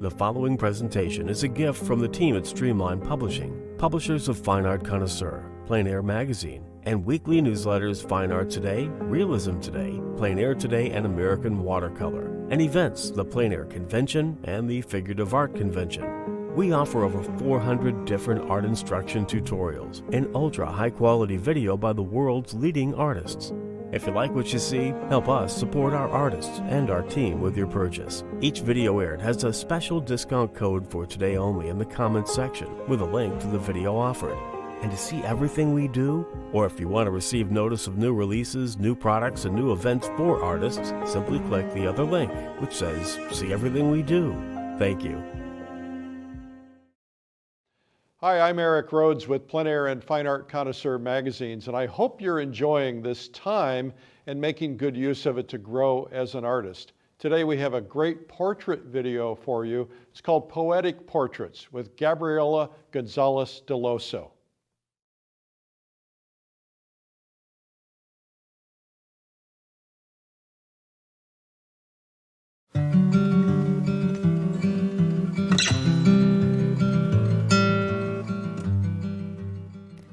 The following presentation is a gift from the team at Streamline Publishing, publishers of Fine Art Connoisseur, Plein Air Magazine, and weekly newsletters Fine Art Today, Realism Today, Plein Air Today, and American Watercolor, and events, the Plein Air Convention and the Figurative Art Convention. We offer over 400 different art instruction tutorials and ultra high-quality video by the world's leading artists. If you like what you see, help us support our artists and our team with your purchase. Each video aired has a special discount code for today only in the comments section with a link to the video offered. And to see everything we do, or if you want to receive notice of new releases, new products, and new events for artists, simply click the other link, which says, "See everything we do." Thank you. Hi, I'm Eric Rhodes with Plein Air and Fine Art Connoisseur magazines, and I hope you're enjoying this time and making good use of it to grow as an artist. Today we have a great portrait video for you. It's called Poetic Portraits with Gabriela Gonzalez Dellosso.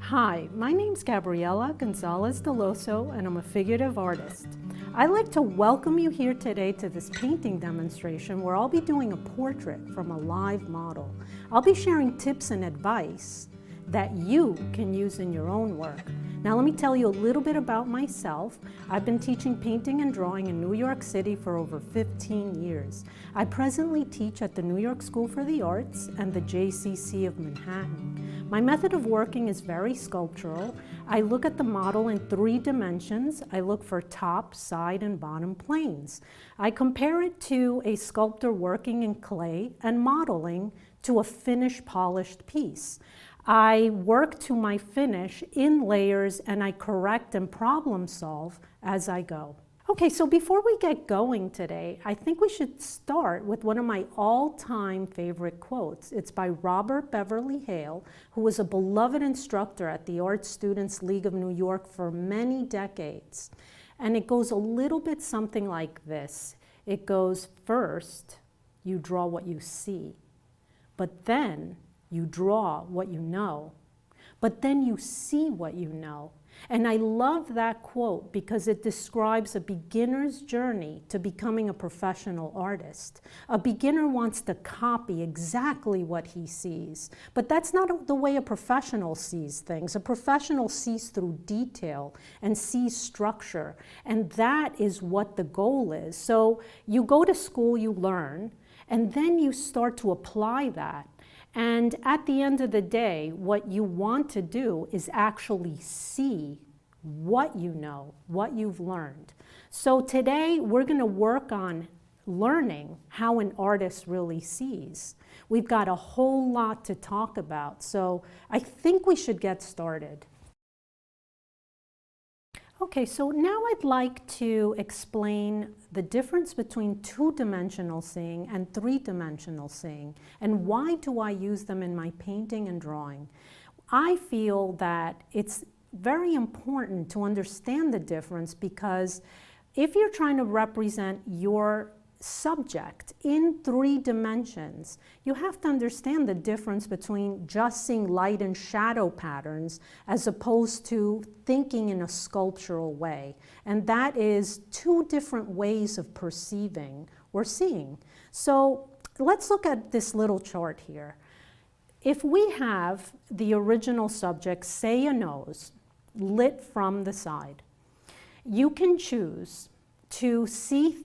Hi, my name's Gabriela Gonzalez Dellosso, and I'm a figurative artist. I'd like to welcome you here today to this painting demonstration where I'll be doing a portrait from a live model. I'll be sharing tips and advice that you can use in your own work. Now let me tell you a little bit about myself. I've been teaching painting and drawing in New York City for over 15 years. I presently teach at the New York School for the Arts and the JCC of Manhattan. My method of working is very sculptural. I look at the model in 3 dimensions. I look for top, side, and bottom planes. I compare it to a sculptor working in clay and modeling to a finished, polished piece. I work to my finish in layers, and I correct and problem solve as I go. Okay, so before we get going today, I think we should start with one of my all-time favorite quotes. It's by Robert Beverly Hale, who was a beloved instructor at the Art Students League of New York for many decades. And it goes a little bit something like this. It goes, first, you draw what you see, but then you draw what you know, but then you see what you know. And I love that quote because it describes a beginner's journey to becoming a professional artist. A beginner wants to copy exactly what he sees, but that's not the way a professional sees things. A professional sees through detail and sees structure, and that is what the goal is. So you go to school, you learn, and then you start to apply that. And at the end of the day, what you want to do is actually see what you know, what you've learned. So today, we're going to work on learning how an artist really sees. We've got a whole lot to talk about, so I think we should get started. Okay, so now I'd like to explain the difference between 2-dimensional seeing and 3-dimensional seeing, and why do I use them in my painting and drawing. I feel that it's very important to understand the difference because if you're trying to represent your subject in 3 dimensions, you have to understand the difference between just seeing light and shadow patterns as opposed to thinking in a sculptural way. And that is 2 different ways of perceiving or seeing. So let's look at this little chart here. If we have the original subject, say a nose, lit from the side, you can choose to see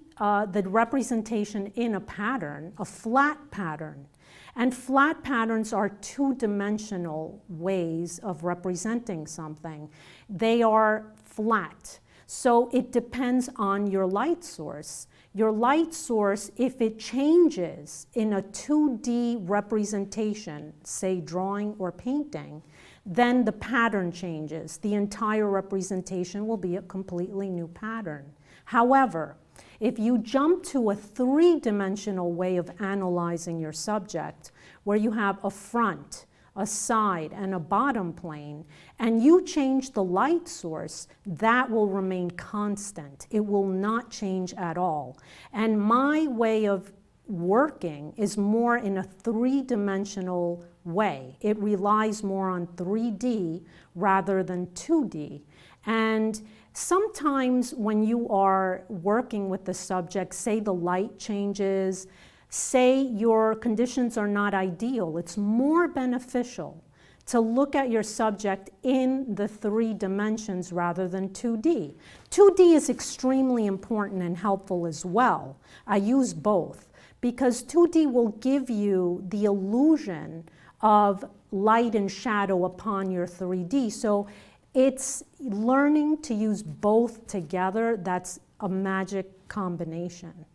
the representation in a pattern, a flat pattern. And flat patterns are 2-dimensional ways of representing something. They are flat. So it depends on your light source. Your light source, if it changes in a 2D representation, say drawing or painting, then the pattern changes. The entire representation will be a completely new pattern. However, if you jump to a 3-dimensional way of analyzing your subject, where you have a front, a side, and a bottom plane, and you change the light source, that will remain constant. It will not change at all. And my way of working is more in a three-dimensional way. It relies more on 3D rather than 2D. And sometimes when you are working with the subject, say the light changes, say your conditions are not ideal, it's more beneficial to look at your subject in the 3 dimensions rather than 2D. 2D is extremely important and helpful as well. I use both because 2D will give you the illusion of light and shadow upon your 3D. So it's learning to use both together. That's a magic combination.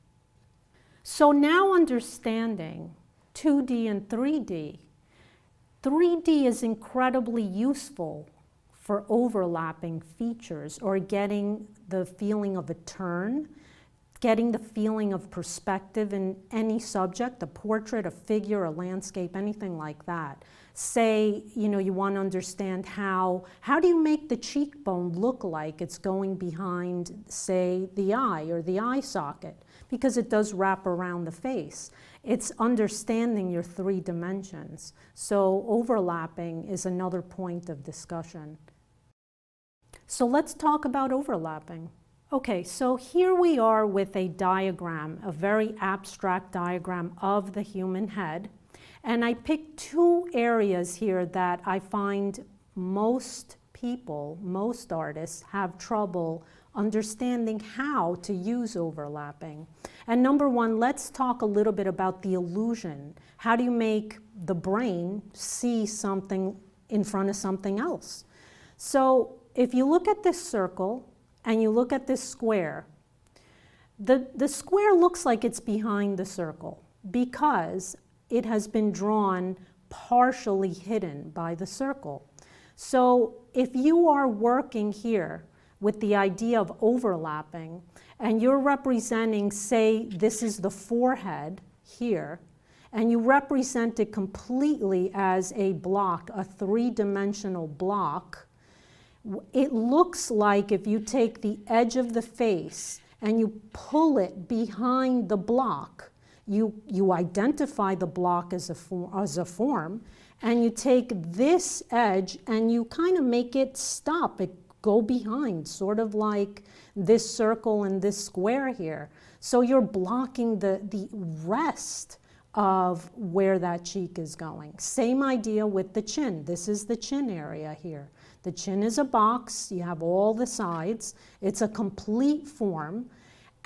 So now understanding 2D and 3D, 3D is incredibly useful for overlapping features or getting the feeling of a turn, getting the feeling of perspective in any subject, a portrait, a figure, a landscape, anything like that. Say, you know, you want to understand how do you make the cheekbone look like it's going behind, say, the eye or the eye socket, because it does wrap around the face. It's understanding your 3 dimensions. So overlapping is another point of discussion. So let's talk about overlapping. Okay, so here we are with a diagram, a very abstract diagram of the human head. And I picked 2 areas here that I find most people, most artists have trouble understanding how to use overlapping. And number 1, let's talk a little bit about the illusion. How do you make the brain see something in front of something else? So if you look at this circle and you look at this square, the square looks like it's behind the circle because it has been drawn partially hidden by the circle. So if you are working here with the idea of overlapping, and you're representing, say, this is the forehead here, and you represent it completely as a block, a 3-dimensional block, it looks like if you take the edge of the face and you pull it behind the block, you identify the block as a form, and you take this edge and you kind of make it stop, it go behind, sort of like this circle and this square here. So you're blocking the rest of where that cheek is going. Same idea with the chin. This is the chin area here. The chin is a box, you have all the sides, it's a complete form.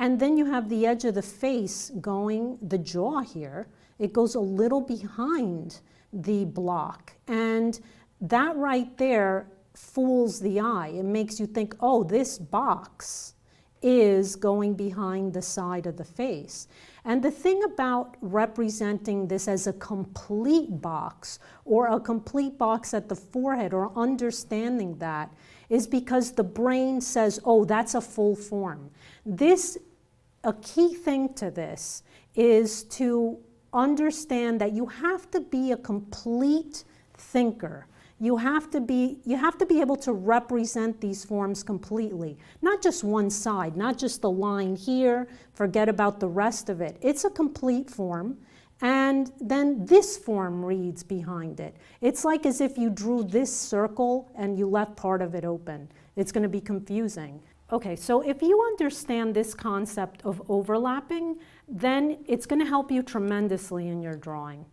And then you have the edge of the face going, the jaw here, it goes a little behind the block. And that right there fools the eye. It makes you think, oh, this box is going behind the side of the face. And the thing about representing this as a complete box or a complete box at the forehead or understanding that is because the brain says, oh, that's a full form. A key thing to this is to understand that you have to be a complete thinker. You have to be able to represent these forms completely, not just one side, not just the line here, forget about the rest of it. It's a complete form, and then this form reads behind it. It's like as if you drew this circle and you left part of it open. It's going to be confusing. Okay, so if you understand this concept of overlapping, then it's going to help you tremendously in your drawing.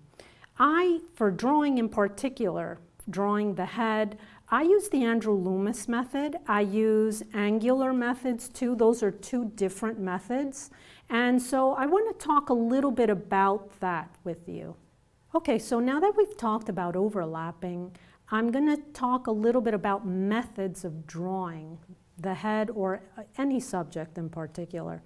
For drawing in particular, drawing the head, I use the Andrew Loomis method. I use angular methods too. Those are 2 different methods. And so I want to talk a little bit about that with you. Okay, so now that we've talked about overlapping, I'm going to talk a little bit about methods of drawing the head or any subject in particular.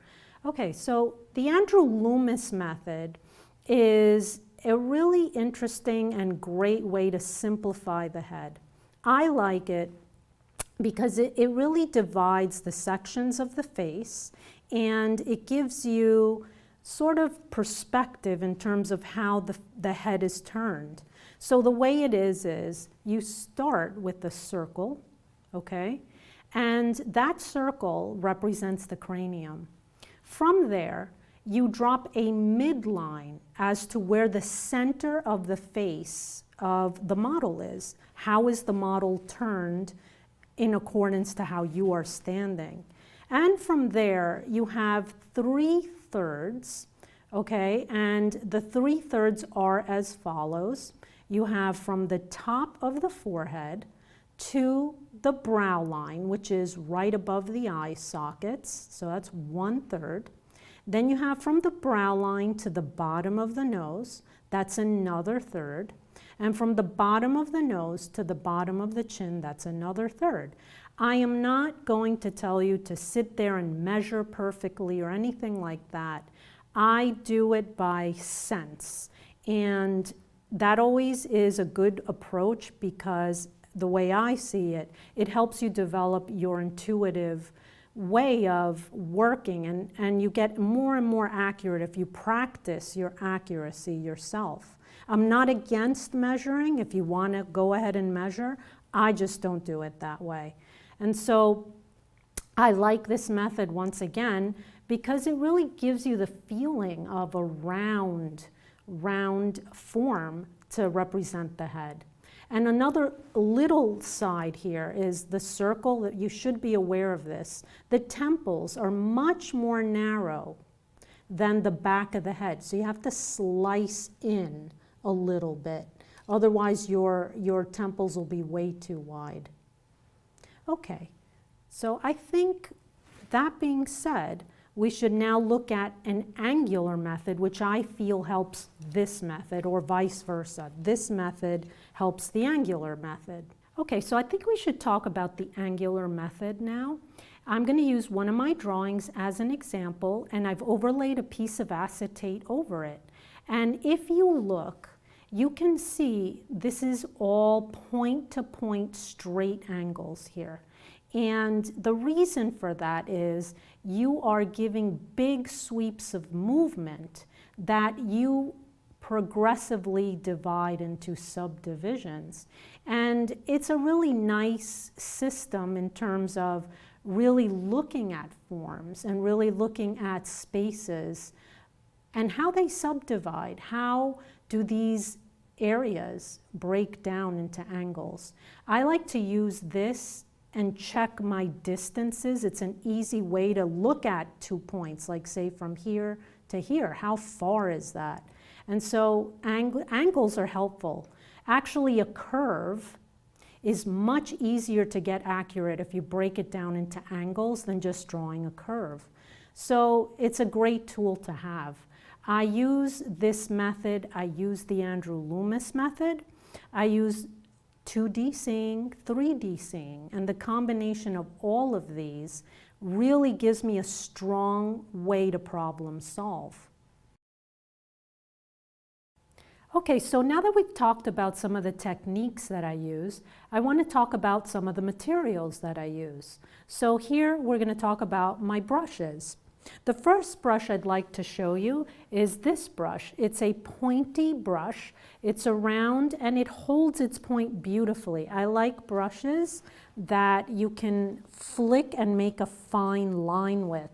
Okay, so the Andrew Loomis method is a really interesting and great way to simplify the head. I like it because it really divides the sections of the face and it gives you sort of perspective in terms of how the head is turned. So the way it is you start with the circle, okay? And that circle represents the cranium. From there, you drop a midline as to where the center of the face of the model is. How is the model turned in accordance to how you are standing? And from there, you have 3/3, okay? And the 3/3 are as follows. You have from the top of the forehead to the brow line, which is right above the eye sockets, so that's 1/3. Then you have from the brow line to the bottom of the nose, that's another 1/3. And from the bottom of the nose to the bottom of the chin, that's another 1/3. I am not going to tell you to sit there and measure perfectly or anything like that. I do it by sense. And that always is a good approach because the way I see it, it helps you develop your intuitive way of working, and you get more and more accurate if you practice your accuracy yourself. I'm not against measuring. If you want to go ahead and measure, I just don't do it that way. And so I like this method once again because it really gives you the feeling of a round form to represent the head. And another little side here is the circle, that you should be aware of this. The temples are much more narrow than the back of the head. So you have to slice in a little bit. Otherwise your temples will be way too wide. Okay, so I think that being said, we should now look at an angular method, which I feel helps this method, or vice versa. This method helps the angular method. Okay, so I think we should talk about the angular method now. I'm going to use one of my drawings as an example, and I've overlaid a piece of acetate over it. And if you look, you can see this is all point-to-point straight angles here. And the reason for that is you are giving big sweeps of movement that you progressively divide into subdivisions. And it's a really nice system in terms of really looking at forms and really looking at spaces and how they subdivide. How do these areas break down into angles? I like to use this and check my distances. It's an easy way to look at 2 points, like say from here to here. How far is that? And so angles are helpful. Actually, a curve is much easier to get accurate if you break it down into angles than just drawing a curve. So it's a great tool to have. I use this method. I use the Andrew Loomis method. I use 2D seeing, 3D seeing, and the combination of all of these really gives me a strong way to problem solve. Okay, so now that we've talked about some of the techniques that I use, I want to talk about some of the materials that I use. So here we're going to talk about my brushes. The first brush I'd like to show you is this brush. It's a pointy brush. It's a round and it holds its point beautifully. I like brushes that you can flick and make a fine line with.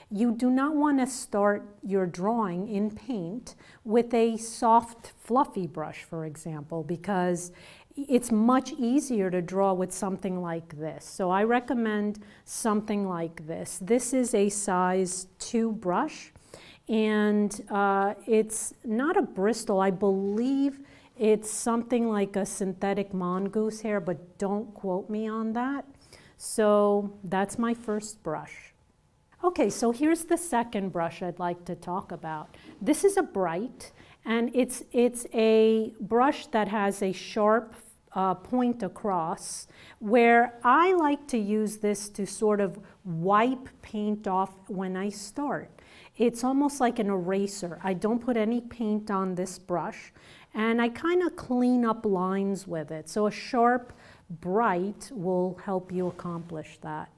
You do not want to start your drawing in paint with a soft, fluffy brush, for example, because it's much easier to draw with something like this. So I recommend something like this. This is a size 2 brush, and it's not a Bristol. I believe it's something like a synthetic mongoose hair, but don't quote me on that. So that's my first brush. Okay, so here's the second brush I'd like to talk about. This is a bright, and it's a brush that has a sharp point across, where I like to use this to sort of wipe paint off when I start. It's almost like an eraser. I don't put any paint on this brush, and I kind of clean up lines with it. So a sharp bright will help you accomplish that.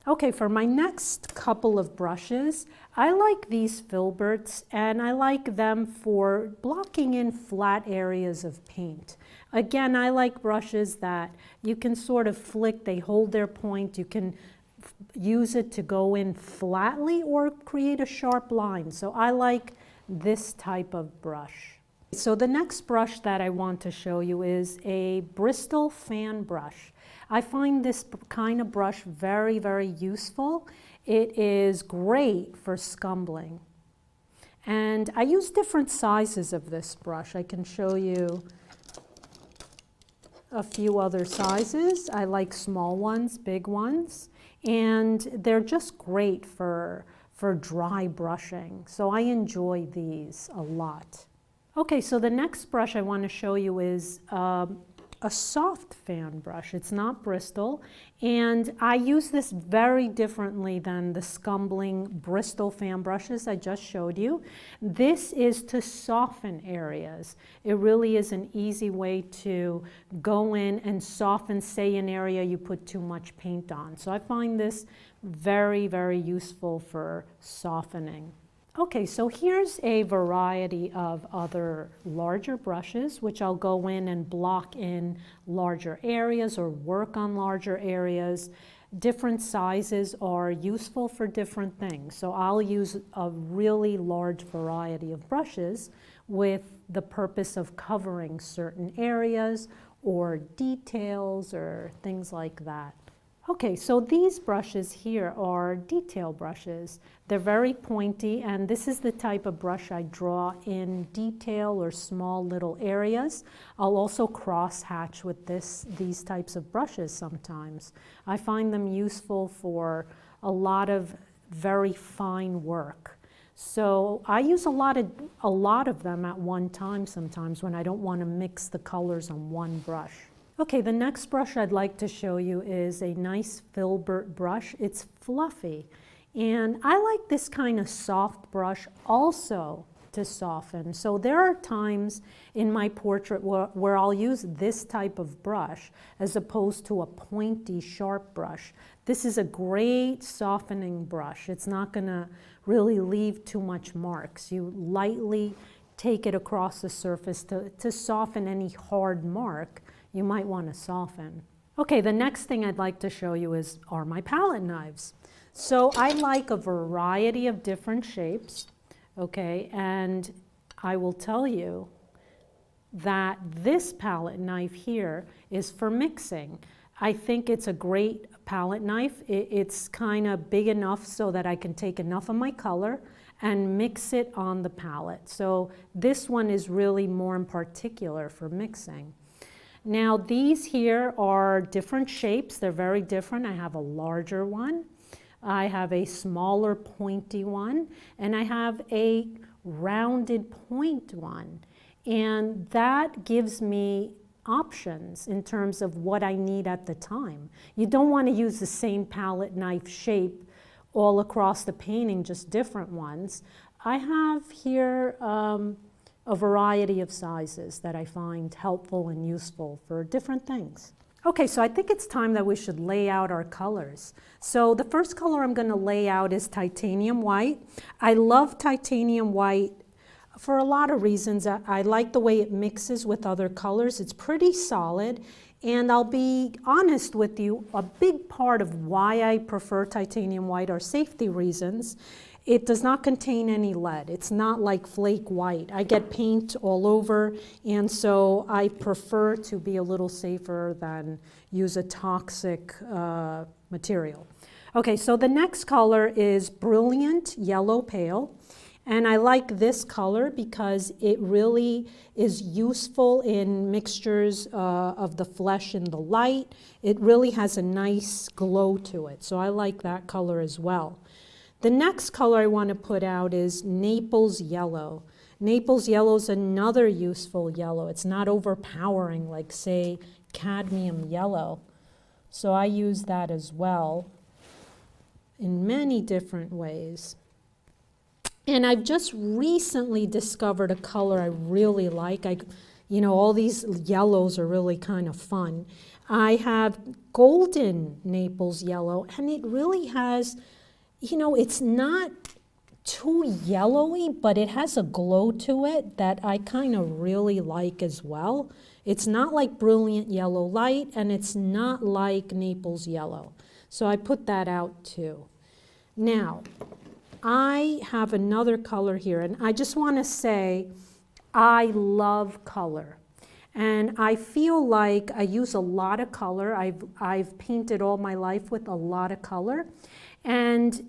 Okay, for my next couple of brushes, I like these filberts, and I like them for blocking in flat areas of paint. Again, I like brushes that you can sort of flick, they hold their point, you can use it to go in flatly or create a sharp line. So I like this type of brush. So the next brush that I want to show you is a Bristol fan brush. I find this kind of brush very, very useful. It is great for scumbling. And I use different sizes of this brush. I can show you a few other sizes. I like small ones, big ones, and they're just great for dry brushing. So I enjoy these a lot. Okay, so the next brush I want to show you is a soft fan brush. It's not Bristol, and I use this very differently than the scumbling Bristol fan brushes I just showed you. This is to soften areas. It really is an easy way to go in and soften, say, an area you put too much paint on. So I find this very, very useful for softening. Okay, so here's a variety of other larger brushes, which I'll go in and block in larger areas or work on larger areas. Different sizes are useful for different things. So I'll use a really large variety of brushes with the purpose of covering certain areas or details or things like that. Okay, so these brushes here are detail brushes. They're very pointy, and this is the type of brush I draw in detail or small little areas. I'll also cross hatch with these types of brushes sometimes. I find them useful for a lot of very fine work. So I use a lot of them at one time sometimes when I don't want to mix the colors on one brush. Okay, the next brush I'd like to show you is a nice filbert brush. It's fluffy, and I like this kind of soft brush also to soften. So there are times in my portrait where I'll use this type of brush as opposed to a pointy, sharp brush. This is a great softening brush. It's not going to really leave too much marks. You lightly take it across the surface to soften any hard mark you might want to soften. Okay, the next thing I'd like to show you are my palette knives. So I like a variety of different shapes, okay, and I will tell you that this palette knife here is for mixing. I think it's a great palette knife. It's kind of big enough so that I can take enough of my color and mix it on the palette. So this one is really more in particular for mixing. Now these here are different shapes. They're very different. I have a larger one, I have a smaller pointy one, and I have a rounded point one. And that gives me options in terms of what I need at the time. You don't want to use the same palette knife shape all across the painting, just different ones. I have here a variety of sizes that I find helpful and useful for different things. Okay, so I think it's time that we should lay out our colors. So the first color I'm going to lay out is titanium white. I love titanium white for a lot of reasons. I like the way it mixes with other colors. It's pretty solid, and I'll be honest with you, a big part of why I prefer titanium white are safety reasons. It does not contain any lead. It's not like flake white. I get paint all over, and so I prefer to be a little safer than use a toxic material. Okay, so the next color is Brilliant Yellow Pale, and I like this color because it really is useful in mixtures of the flesh and the light. It really has a nice glow to it, so I like that color as well. The next color I want to put out is Naples Yellow. Naples Yellow is another useful yellow. It's not overpowering like, say, cadmium yellow. So I use that as well in many different ways. And I've just recently discovered a color I really like. All these yellows are really kind of fun. I have golden Naples Yellow, and it really has, it's not too yellowy, but it has a glow to it that I kind of really like as well. It's not like Brilliant Yellow Light, and it's not like Naples Yellow. So I put that out too. Now, I have another color here, and I just want to say I love color. And I feel like I use a lot of color. I've painted all my life with a lot of color. And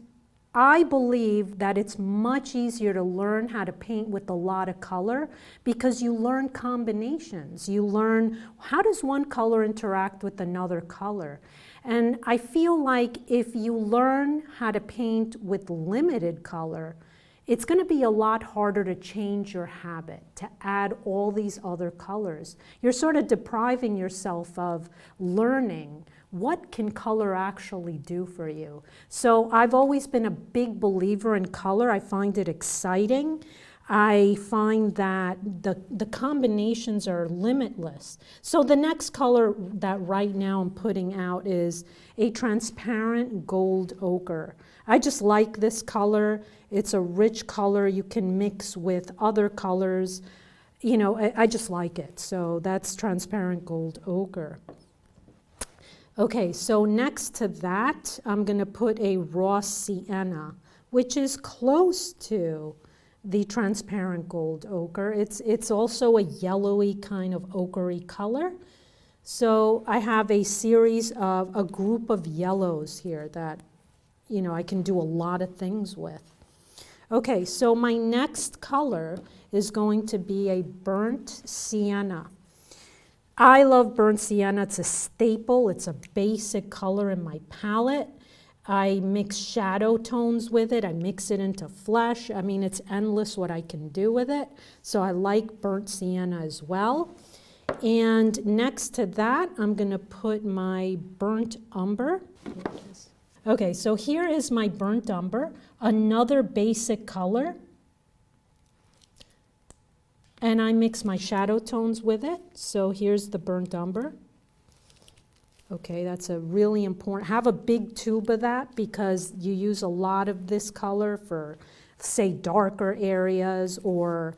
I believe that it's much easier to learn how to paint with a lot of color because you learn combinations. You learn how does one color interact with another color. And I feel like if you learn how to paint with limited color, it's going to be a lot harder to change your habit, to add all these other colors. You're sort of depriving yourself of learning what can color actually do for you. So I've always been a big believer in color. I find it exciting. I find that the combinations are limitless. So the next color that right now I'm putting out is a transparent gold ochre. I just like this color. It's a rich color you can mix with other colors. You know, I just like it. So that's transparent gold ochre. Okay, so next to that, I'm going to put a raw sienna, which is close to the transparent gold ochre. It's also a yellowy kind of ochre color. So I have a series of a group of yellows here that, you know, I can do a lot of things with. Okay, so my next color is going to be a burnt sienna. I love burnt sienna. It's a staple. It's a basic color in my palette. I mix shadow tones with it. I mix it into flesh. I mean, it's endless what I can do with it. So I like burnt sienna as well. And next to that, I'm going to put my burnt umber. Okay, so here is my burnt umber, another basic color. And I mix my shadow tones with it. So here's the burnt umber. Okay, that's a really important, have a big tube of that because you use a lot of this color for, say, darker areas or,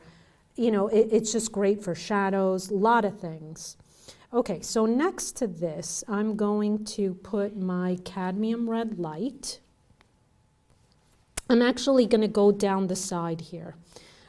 you know, it's just great for shadows, a lot of things. Okay, so next to this, I'm going to put my cadmium red light. I'm actually going to go down the side here.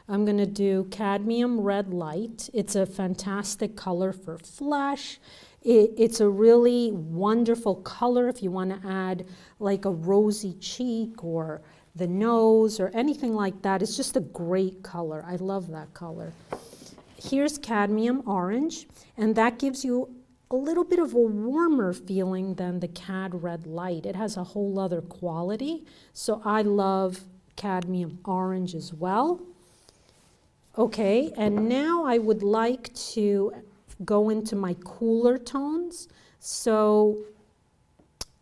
I'm going to do cadmium red light. It's a fantastic color for flesh. It's a really wonderful color if you want to add like a rosy cheek or the nose or anything like that. It's just a great color. I love that color. Here's cadmium orange, and that gives you a little bit of a warmer feeling than the cad red light. It has a whole other quality. So I love cadmium orange as well. Okay, and now I would like to go into my cooler tones. So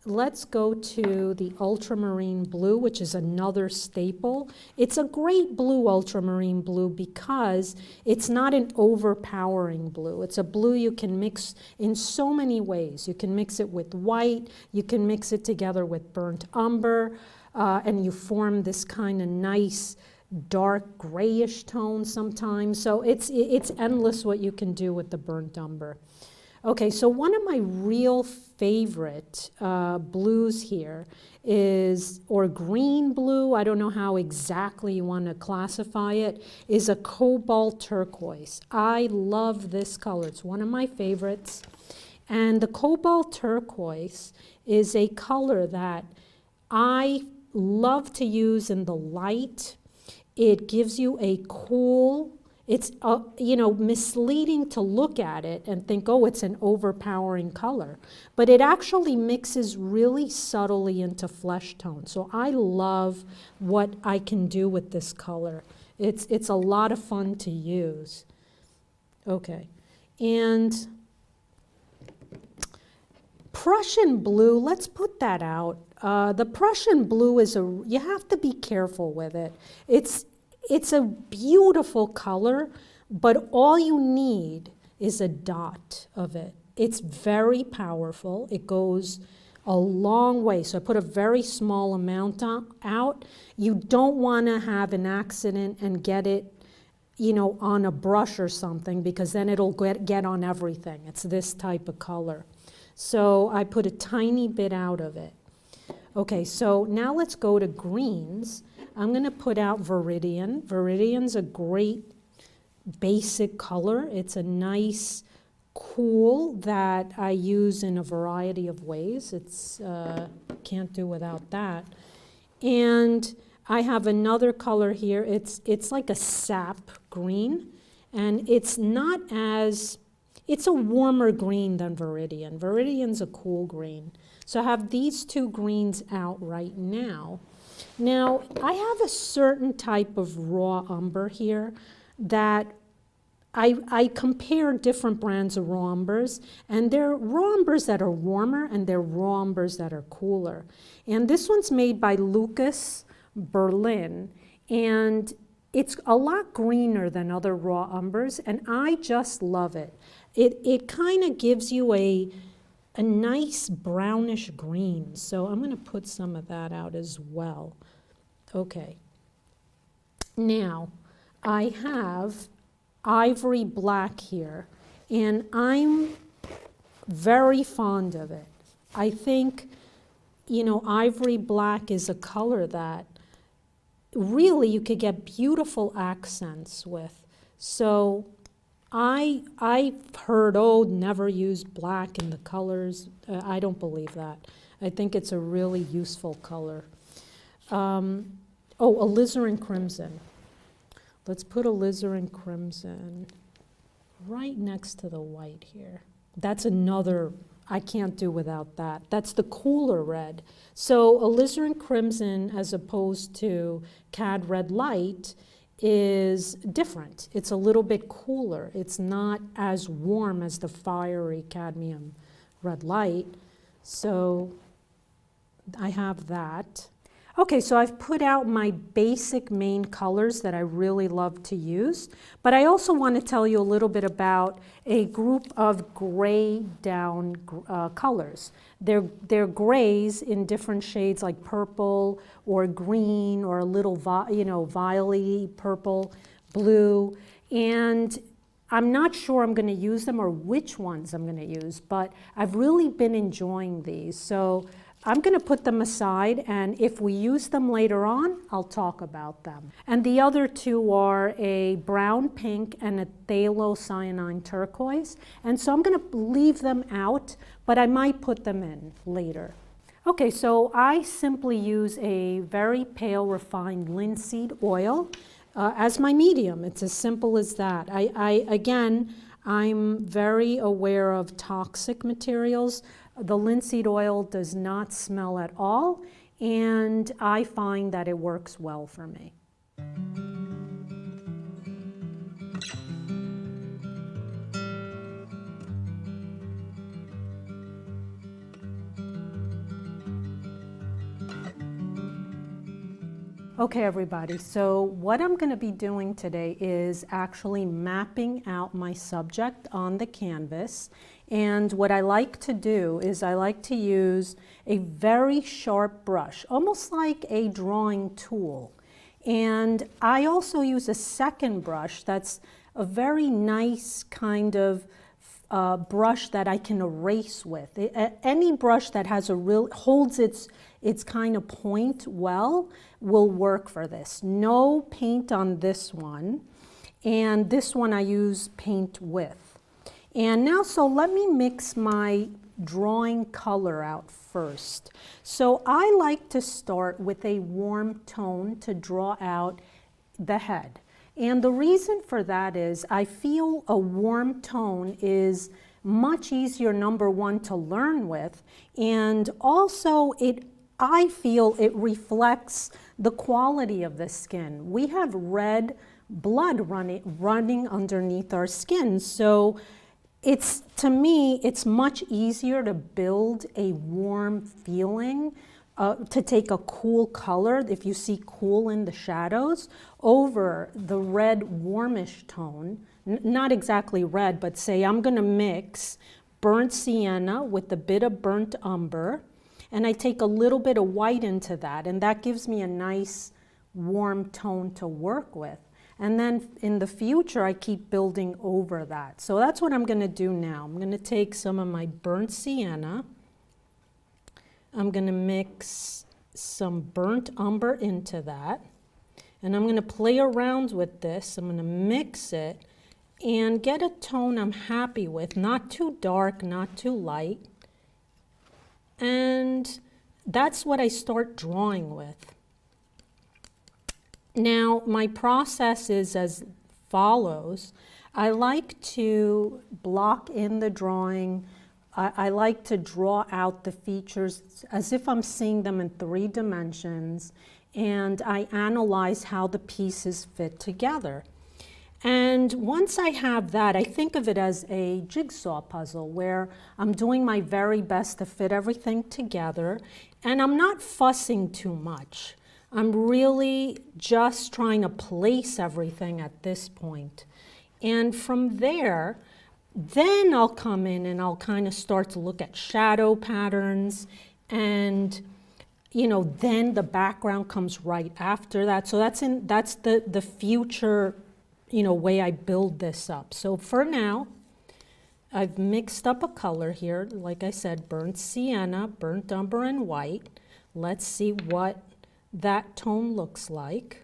let's go to the ultramarine blue, which is another staple. It's a great blue, ultramarine blue, because it's not an overpowering blue. It's a blue you can mix in so many ways. You can mix it with white, you can mix it together with burnt umber, and you form this kind of nice dark grayish tone sometimes. So it's endless what you can do with the burnt umber. Okay, so one of my real favorite blues here is, or green blue, I don't know how exactly you want to classify it, is a cobalt turquoise. I love this color. It's one of my favorites. And the cobalt turquoise is a color that I love to use in the light. It gives you a cool, it's you know, misleading to look at it and think, oh, it's an overpowering color. But it actually mixes really subtly into flesh tone. So I love what I can do with this color. It's a lot of fun to use. Okay, and Prussian blue, let's put that out. The Prussian blue is you have to be careful with it. It's a beautiful color, but all you need is a dot of it. It's very powerful. It goes a long way. So I put a very small amount out. You don't want to have an accident and get it, you know, on a brush or something, because then it'll get on everything. It's this type of color. So I put a tiny bit out of it. Okay, so now let's go to greens. I'm going to put out Viridian. Viridian's a great basic color. It's a nice cool that I use in a variety of ways. It's can't do without that. And I have another color here. It's like a sap green, and it's not as, it's a warmer green than Viridian. Viridian's a cool green. So I have these two greens out right now. Now, I have a certain type of raw umber here that I compare different brands of raw umbers, and there are raw umbers that are warmer and there are raw umbers that are cooler. And this one's made by Lucas Berlin, and it's a lot greener than other raw umbers, and I just love it. It kind of gives you a nice brownish green. So I'm going to put some of that out as well. Okay. Now, I have ivory black here, and I'm very fond of it. I think, you know, ivory black is a color that really you could get beautiful accents with. So I've heard, oh, never use black in the colors. I don't believe that. I think it's a really useful color. Oh, alizarin crimson. Let's put alizarin crimson right next to the white here. That's another, I can't do without that. That's the cooler red. So alizarin crimson, as opposed to cad red light, is different. It's a little bit cooler. It's not as warm as the fiery cadmium red light. So I have that. Okay, so I've put out my basic main colors that I really love to use, but I also want to tell you a little bit about a group of gray down colors. They're grays in different shades like purple or green or a little violet-y purple, blue, and I'm not sure I'm going to use them or which ones I'm going to use, but I've really been enjoying these. So I'm going to put them aside, and if we use them later on, I'll talk about them. And the other two are a brown pink and a phthalo cyanine turquoise. And so I'm going to leave them out, but I might put them in later. Okay, so I simply use a very pale refined linseed oil as my medium. It's as simple as that. Again, I'm very aware of toxic materials. The linseed oil does not smell at all, and I find that it works well for me. Okay, everybody, so what I'm going to be doing today is actually mapping out my subject on the canvas. And what I like to do is I like to use a very sharp brush, almost like a drawing tool. And I also use a second brush that's a very nice kind of brush that I can erase with. Any brush that has holds its kind of point well will work for this. No paint on this one, and this one I use paint with. And now, so let me mix my drawing color out first. So I like to start with a warm tone to draw out the head. And the reason for that is I feel a warm tone is much easier, number one, to learn with, and also I feel it reflects the quality of the skin. We have red blood running underneath our skin, so to me, it's much easier to build a warm feeling, to take a cool color, if you see cool in the shadows, over the red warmish tone. Not exactly red, but say I'm going to mix burnt sienna with a bit of burnt umber, and I take a little bit of white into that, and that gives me a nice warm tone to work with. And then in the future, I keep building over that. So that's what I'm going to do now. I'm going to take some of my burnt sienna, I'm going to mix some burnt umber into that. And I'm going to play around with this. I'm going to mix it and get a tone I'm happy with, not too dark, not too light. And that's what I start drawing with. Now, my process is as follows. I like to block in the drawing. I like to draw out the features as if I'm seeing them in 3 dimensions, and I analyze how the pieces fit together. And once I have that, I think of it as a jigsaw puzzle where I'm doing my very best to fit everything together, and I'm not fussing too much. I'm really just trying to place everything at this point. And from there, then I'll come in and I'll kind of start to look at shadow patterns, and then the background comes right after that. So that's the future way I build this up. So for now, I've mixed up a color here. Like I said, burnt sienna, burnt umber, and white. Let's see what that tone looks like.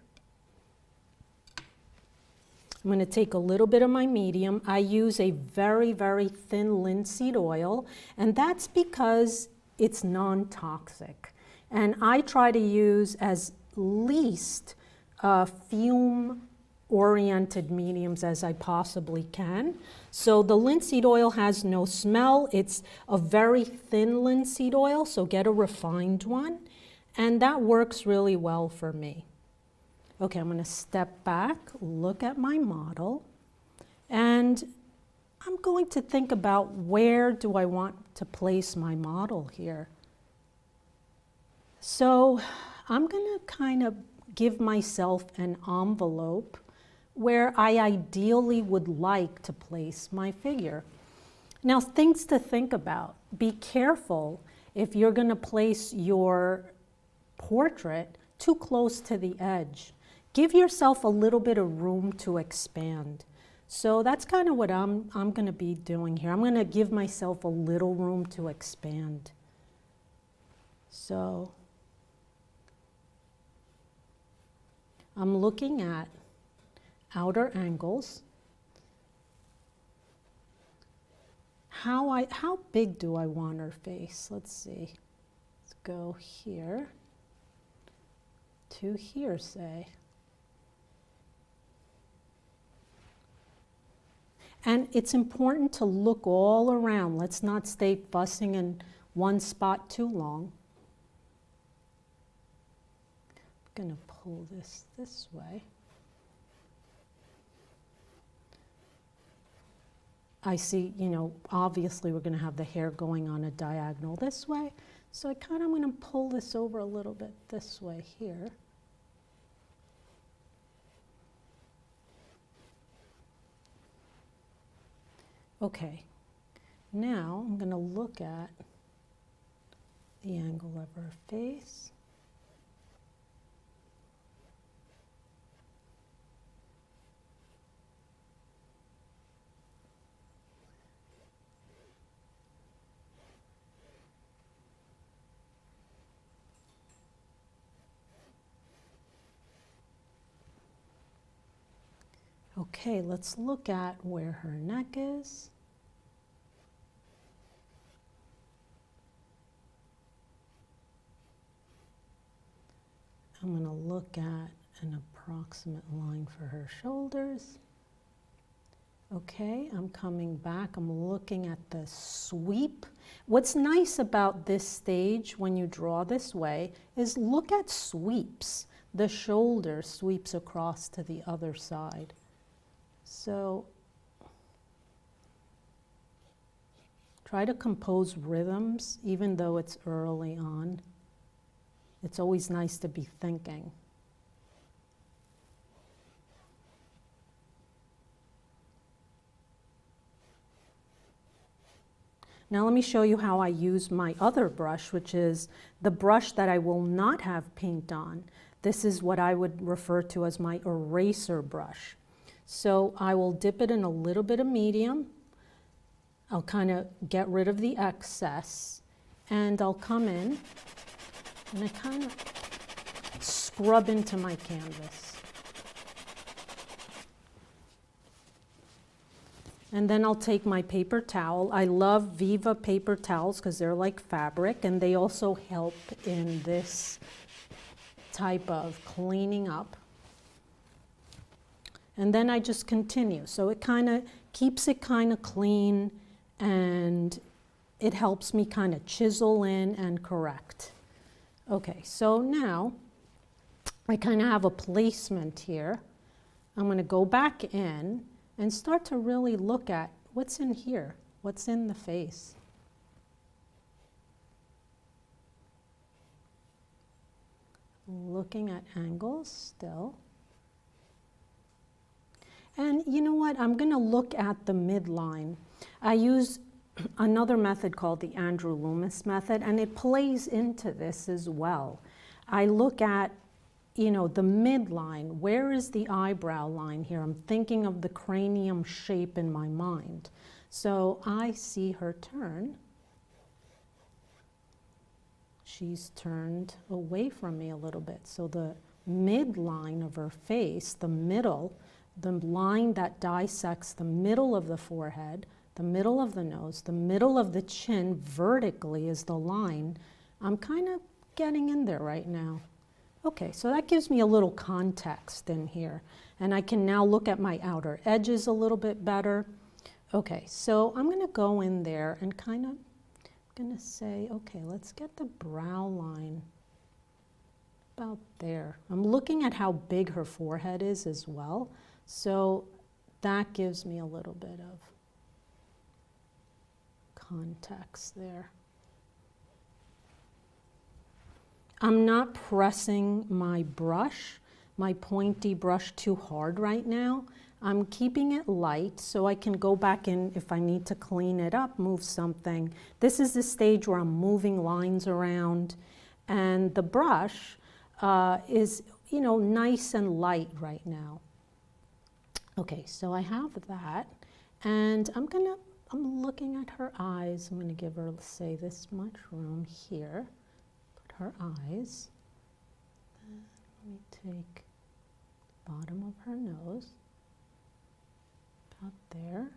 I'm going to take a little bit of my medium. I use a very, very thin linseed oil, and that's because it's non-toxic. And I try to use as least fume-oriented mediums as I possibly can. So the linseed oil has no smell. It's a very thin linseed oil, so get a refined one. And that works really well for me. Okay, I'm going to step back, look at my model, and I'm going to think about where do I want to place my model here. So I'm going to kind of give myself an envelope where I ideally would like to place my figure. Now, things to think about. Be careful if you're going to place your portrait too close to the edge. Give yourself a little bit of room to expand. So that's kind of what I'm going to be doing here. I'm going to give myself a little room to expand. So I'm looking at outer angles. How big do I want her face? Let's see. Let's go here to here, say. And it's important to look all around. Let's not stay fussing in one spot too long. I'm going to pull this way. I see, obviously we're going to have the hair going on a diagonal this way. So I'm going to pull this over a little bit this way here. Okay, now I'm going to look at the angle of her face. Okay, let's look at where her neck is. I'm going to look at an approximate line for her shoulders. Okay, I'm coming back. I'm looking at the sweep. What's nice about this stage when you draw this way is look at sweeps. The shoulder sweeps across to the other side. So try to compose rhythms even though it's early on. It's always nice to be thinking. Now let me show you how I use my other brush, which is the brush that I will not have paint on. This is what I would refer to as my eraser brush. So I will dip it in a little bit of medium. I'll kind of get rid of the excess. And I'll come in and I kind of scrub into my canvas. And then I'll take my paper towel. I love Viva paper towels because they're like fabric, and they also help in this type of cleaning up. And then I just continue. So it kind of keeps it kind of clean, and it helps me kind of chisel in and correct. Okay, so now I kind of have a placement here. I'm going to go back in and start to really look at what's in here, what's in the face. Looking at angles still. And you know what, I'm going to look at the midline. I use another method called the Andrew Loomis method, and it plays into this as well. I look at, you know, the midline. Where is the eyebrow line here? I'm thinking of the cranium shape in my mind. So I see her turn. She's turned away from me a little bit. So the midline of her face, the middle, the line that dissects the middle of the forehead, the middle of the nose, the middle of the chin vertically is the line. I'm kind of getting in there right now. Okay, so that gives me a little context in here. And I can now look at my outer edges a little bit better. Okay, so I'm going to go in there and kind of going to say, okay, let's get the brow line about there. I'm looking at how big her forehead is as well. So that gives me a little bit of context there. I'm not pressing my brush, my pointy brush, too hard right now. I'm keeping it light so I can go back in if I need to clean it up, move something. This is the stage where I'm moving lines around, and the brush is, you know, nice and light right now. Okay, so I have that, and I'm looking at her eyes. I'm gonna give her, let's say, this much room here. Her eyes. Then let me take the bottom of her nose, about there.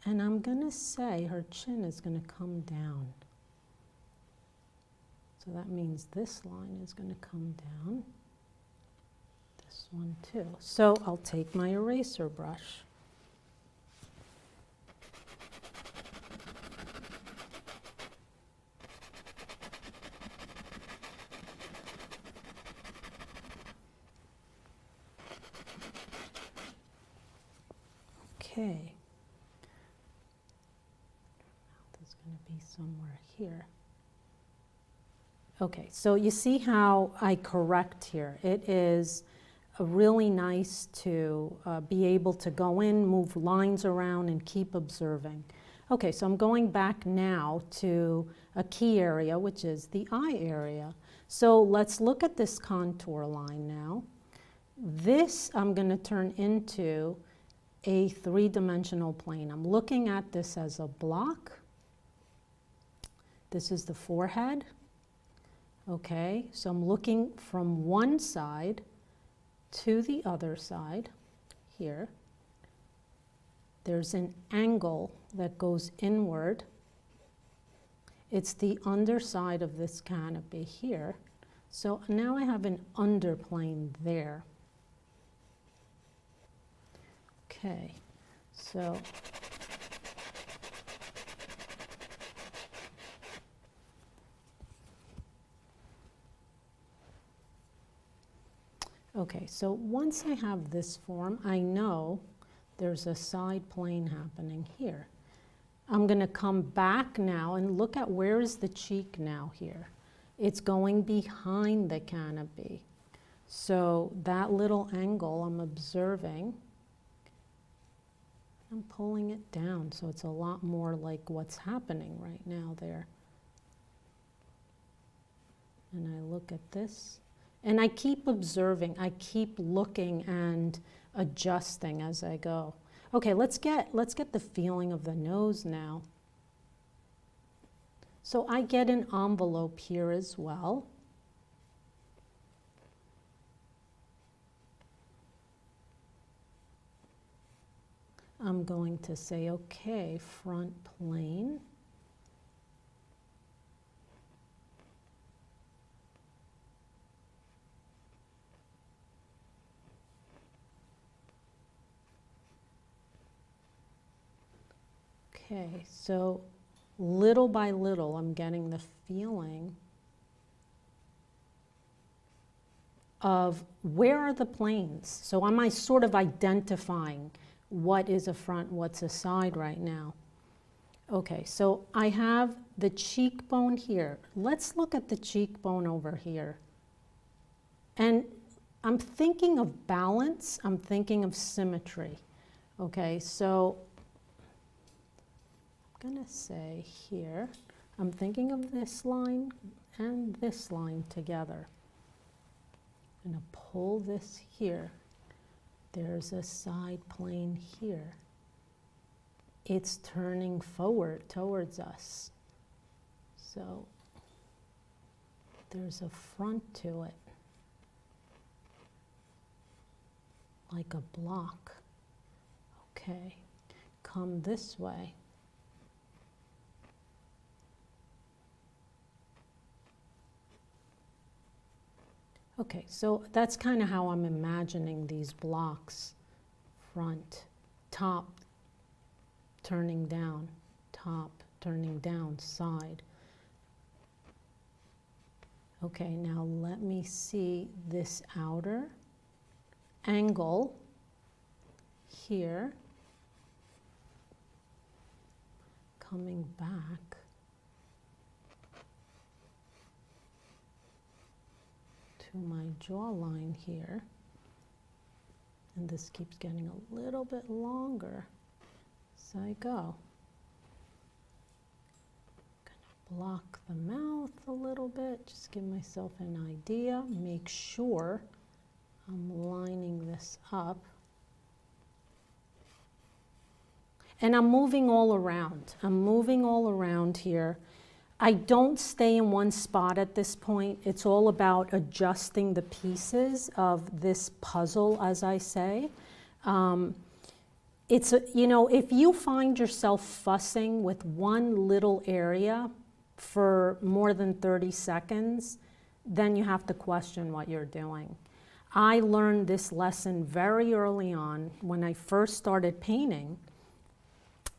And I'm going to say her chin is going to come down. So that means this line is going to come down. This one too. So I'll take my eraser brush. Okay, mouth is going to be somewhere here. Okay, so you see how I correct here. It is really nice to be able to go in, move lines around, and keep observing. Okay, so I'm going back now to a key area, which is the eye area. So let's look at this contour line now. This I'm going to turn into a three-dimensional plane. I'm looking at this as a block. This is the forehead. Okay, so I'm looking from one side to the other side here. There's an angle that goes inward. It's the underside of this canopy here. So now I have an underplane there. Okay, so once I have this form, I know there's a side plane happening here. I'm going to come back now and look at where is the cheek now here. It's going behind the canopy. So that little angle I'm observing, I'm pulling it down, so it's a lot more like what's happening right now there. And I look at this, and I keep observing, I keep looking and adjusting as I go. Okay, let's get the feeling of the nose now. So I get an envelope here as well. I'm going to say, okay, front plane. Okay, so little by little, I'm getting the feeling of where are the planes? So am I sort of identifying what is a front, what's a side right now? Okay, so I have the cheekbone here. Let's look at the cheekbone over here. And I'm thinking of balance, I'm thinking of symmetry. Okay, so I'm gonna say here, I'm thinking of this line and this line together. I'm gonna pull this here. There's a side plane here. It's turning forward towards us. So there's a front to it, like a block. Okay, come this way. Okay, so that's kind of how I'm imagining these blocks. Front, top, turning down, top, turning down, side. Okay, now let me see this outer angle here, coming back to my jawline here, and this keeps getting a little bit longer as I go. Gonna block the mouth a little bit, just give myself an idea, make sure I'm lining this up. And I'm moving all around. I'm moving all around here. I don't stay in one spot at this point. It's all about adjusting the pieces of this puzzle, as I say. You know, if you find yourself fussing with one little area for more than 30 seconds, then you have to question what you're doing. I learned this lesson very early on when I first started painting.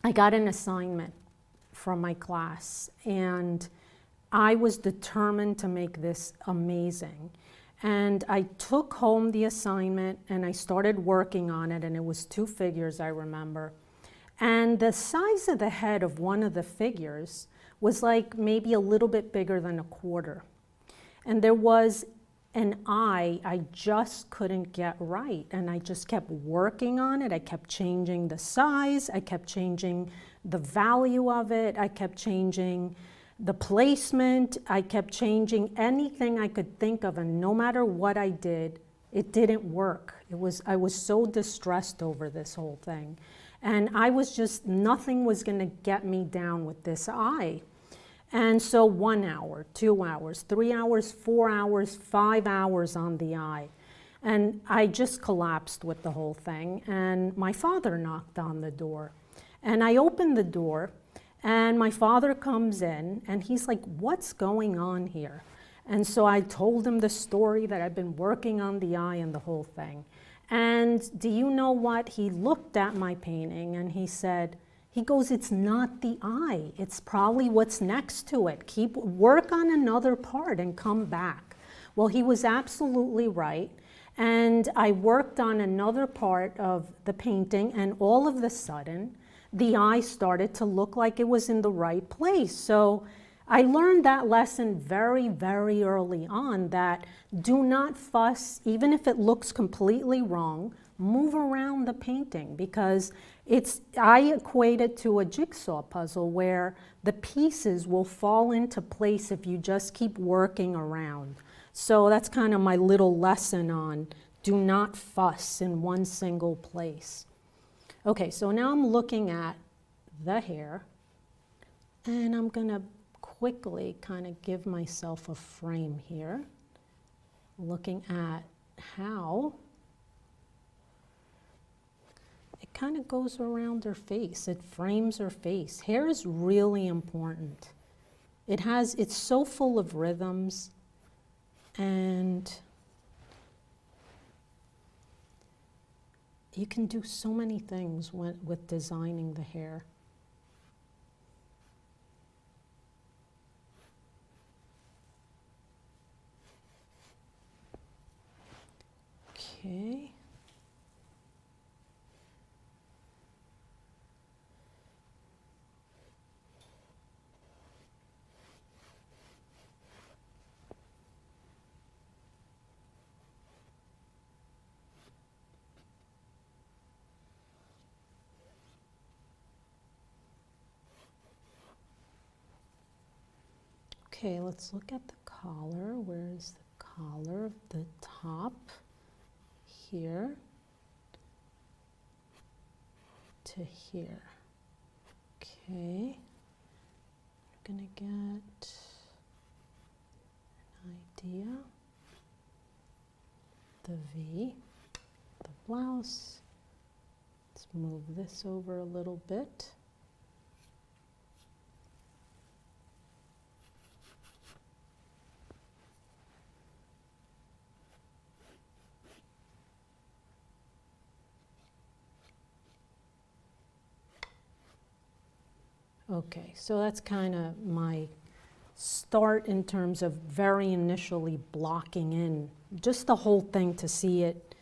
I got an assignment from my class, and I was determined to make this amazing. And I took home the assignment and I started working on it, and it was 2 figures, I remember. And the size of the head of one of the figures was like maybe a little bit bigger than a quarter. And there was an eye I just couldn't get right, and I just kept working on it. I kept changing the size, I kept changing the value of it, I kept changing the placement, I kept changing anything I could think of, and no matter what I did, it didn't work. I was so distressed over this whole thing. And I was just, nothing was gonna get me down with this eye. And so 1 hour, 2 hours, 3 hours, 4 hours, 5 hours on the eye. And I just collapsed with the whole thing. And my father knocked on the door. And I opened the door, and my father comes in, and he's like, "What's going on here?" And so I told him the story that I've been working on the eye and the whole thing. And do you know what? He looked at my painting and he said, he goes, "It's not the eye. It's probably what's next to it. Work on another part and come back." Well, he was absolutely right. And I worked on another part of the painting, and all of a sudden, the eye started to look like it was in the right place. So I learned that lesson very, very early on, that do not fuss, even if it looks completely wrong. Move around the painting, because I equate it to a jigsaw puzzle where the pieces will fall into place if you just keep working around. So that's kind of my little lesson on do not fuss in one single place. Okay, so now I'm looking at the hair, and I'm gonna quickly kind of give myself a frame here, looking at how it kind of goes around her face. It frames her face. Hair is really important. It's so full of rhythms, and you can do so many things with designing the hair. Okay. Okay, let's look at the collar. Where is the collar of the top? Here to here. Okay, I'm gonna get an idea. The V, the blouse. Let's move this over a little bit. Okay, so that's kind of my start in terms of very initially blocking in just the whole thing to see it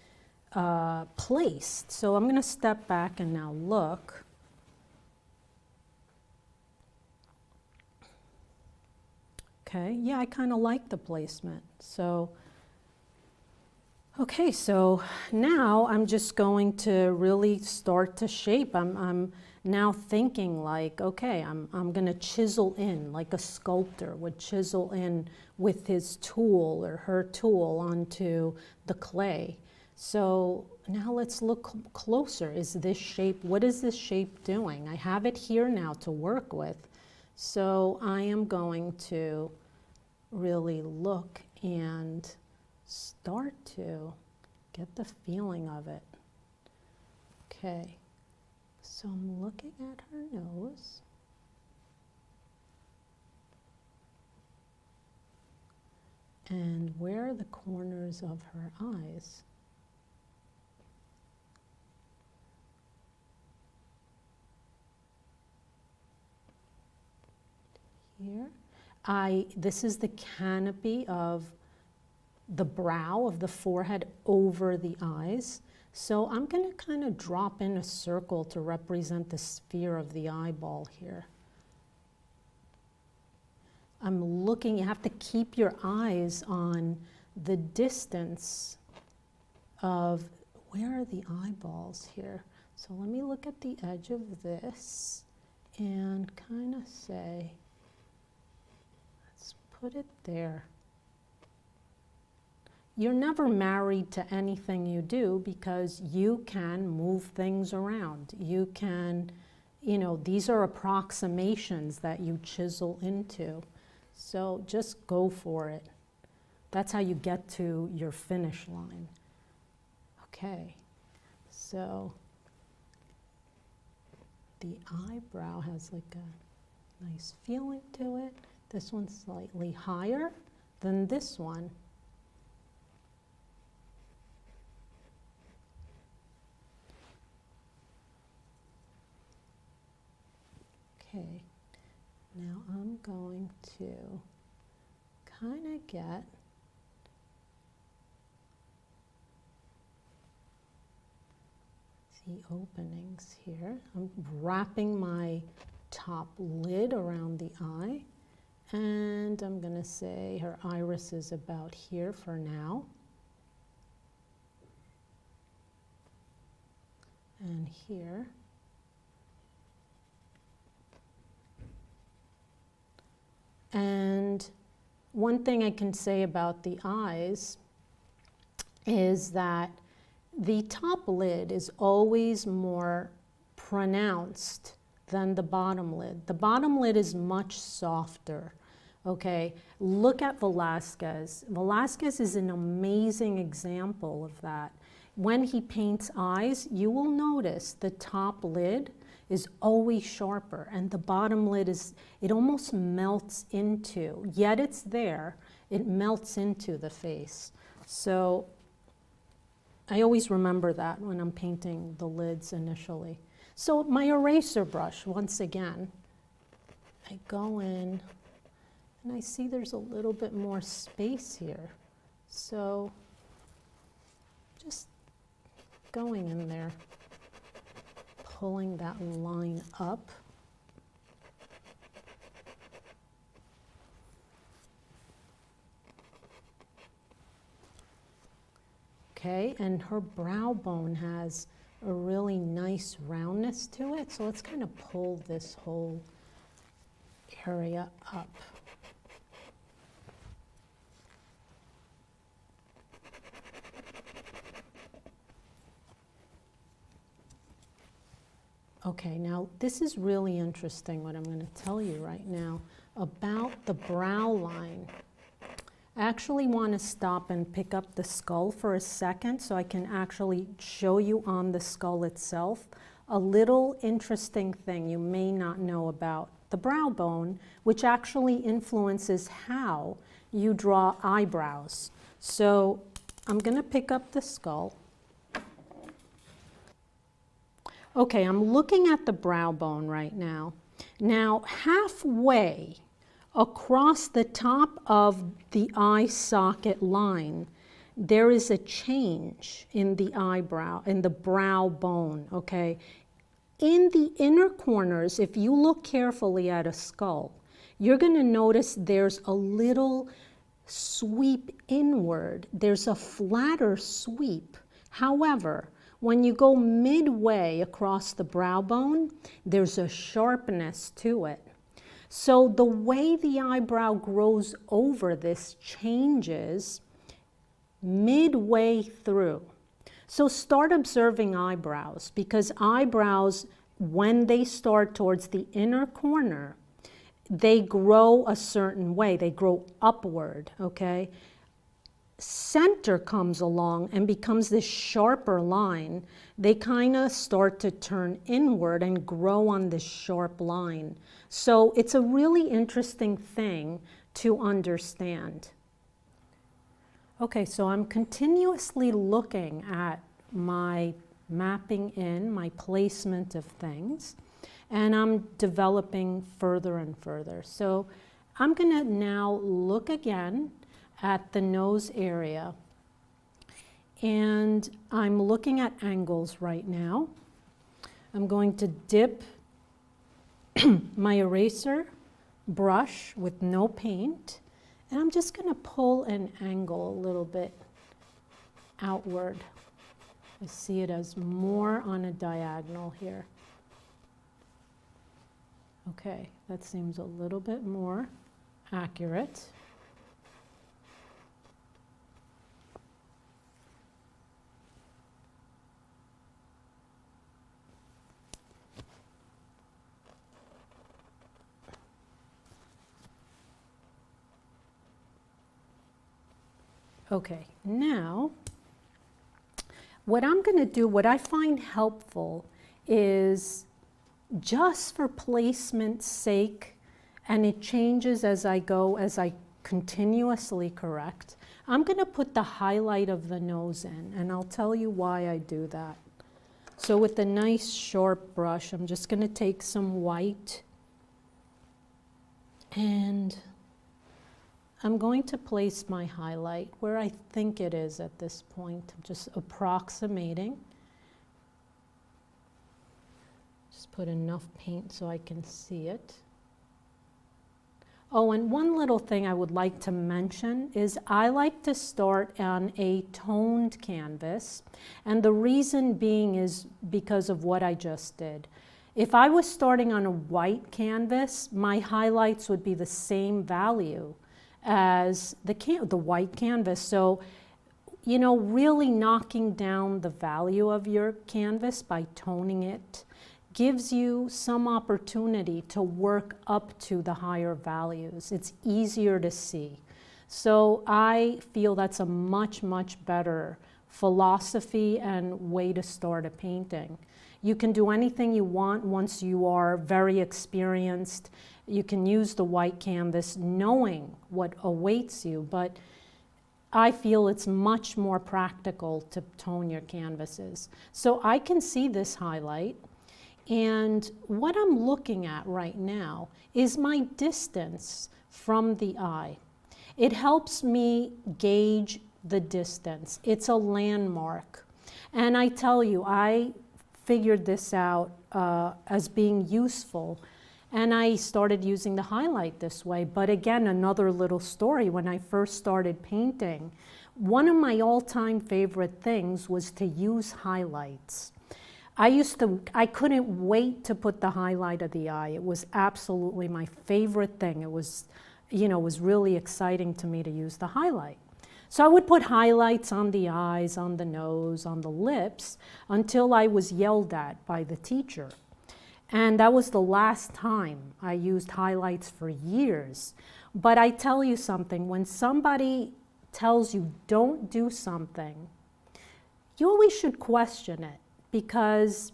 placed. So I'm going to step back and now look. Okay, yeah, I kind of like the placement. So, okay, so now I'm just going to really start to shape. I'm now thinking like, okay, I'm going to chisel in like a sculptor would chisel in with his tool or her tool onto the clay. So now let's look closer. Is this shape, what is this shape doing? I have it here now to work with. So I am going to really look and start to get the feeling of it. Okay. So I'm looking at her nose. And where are the corners of her eyes? Here. This is the canopy of the brow of the forehead over the eyes. So I'm going to kind of drop in a circle to represent the sphere of the eyeball here. I'm looking, you have to keep your eyes on the distance of where are the eyeballs here. So let me look at the edge of this and kind of say, let's put it there. You're never married to anything you do because you can move things around. You can, you know, these are approximations that you chisel into. So just go for it. That's how you get to your finish line. Okay, so the eyebrow has like a nice feeling to it. This one's slightly higher than this one. Okay, now I'm going to kind of get the openings here. I'm wrapping my top lid around the eye, and I'm going to say her iris is about here for now. And here. And one thing I can say about the eyes is that the top lid is always more pronounced than the bottom lid. The bottom lid is much softer. Okay, look at Velázquez. Velázquez is an amazing example of that. When he paints eyes, you will notice the top lid is always sharper and the bottom lid is, it almost melts into, yet it's there, it melts into the face. So I always remember that when I'm painting the lids initially. So my eraser brush, once again, I go in and I see there's a little bit more space here. So just going in there, pulling that line up. Okay, and her brow bone has a really nice roundness to it, so let's kind of pull this whole area up. Okay, now this is really interesting what I'm going to tell you right now about the brow line. I actually want to stop and pick up the skull for a second so I can actually show you on the skull itself a little interesting thing you may not know about the brow bone, which actually influences how you draw eyebrows. So I'm going to pick up the skull. Okay, I'm looking at the brow bone right now. Now, halfway across the top of the eye socket line, there is a change in the eyebrow, in the brow bone, okay? In the inner corners, if you look carefully at a skull, you're going to notice there's a little sweep inward. There's a flatter sweep. However, when you go midway across the brow bone, there's a sharpness to it. So the way the eyebrow grows over this changes midway through. So start observing eyebrows, because eyebrows, when they start towards the inner corner, they grow a certain way. They grow upward, okay? Center comes along and becomes this sharper line. They kind of start to turn inward and grow on this sharp line. So it's a really interesting thing to understand. Okay, so I'm continuously looking at my mapping in, my placement of things, and I'm developing further and further. So I'm going to now look again at the nose area, and I'm looking at angles right now. I'm going to dip my eraser brush with no paint, and I'm just going to pull an angle a little bit outward. I see it as more on a diagonal here. Okay, that seems a little bit more accurate. Okay, now what I'm going to do, what I find helpful is just for placement's sake, and it changes as I go, as I continuously correct, I'm going to put the highlight of the nose in, and I'll tell you why I do that. So with a nice sharp brush, I'm just going to take some white, and I'm going to place my highlight where I think it is at this point. I'm just approximating. Just put enough paint so I can see it. Oh, and one little thing I would like to mention is I like to start on a toned canvas, and the reason being is because of what I just did. If I was starting on a white canvas, my highlights would be the same value as the white canvas. So, you know, really knocking down the value of your canvas by toning it gives you some opportunity to work up to the higher values. It's easier to see. So I feel that's a much, much better philosophy and way to start a painting. You can do anything you want once you are very experienced. You can use the white canvas knowing what awaits you, but I feel it's much more practical to tone your canvases. So I can see this highlight, and what I'm looking at right now is my distance from the eye. It helps me gauge the distance. It's a landmark. And I tell you, I figured this out as being useful, and I started using the highlight this way. But again, another little story. When I first started painting, one of my all-time favorite things was to use highlights. I couldn't wait to put the highlight of the eye. It was absolutely my favorite thing. It was, it was really exciting to me to use the highlight. So I would put highlights on the eyes, on the nose, on the lips, until I was yelled at by the teacher. And that was the last time. I used highlights for years. But I tell you something, when somebody tells you don't do something, you always should question it, because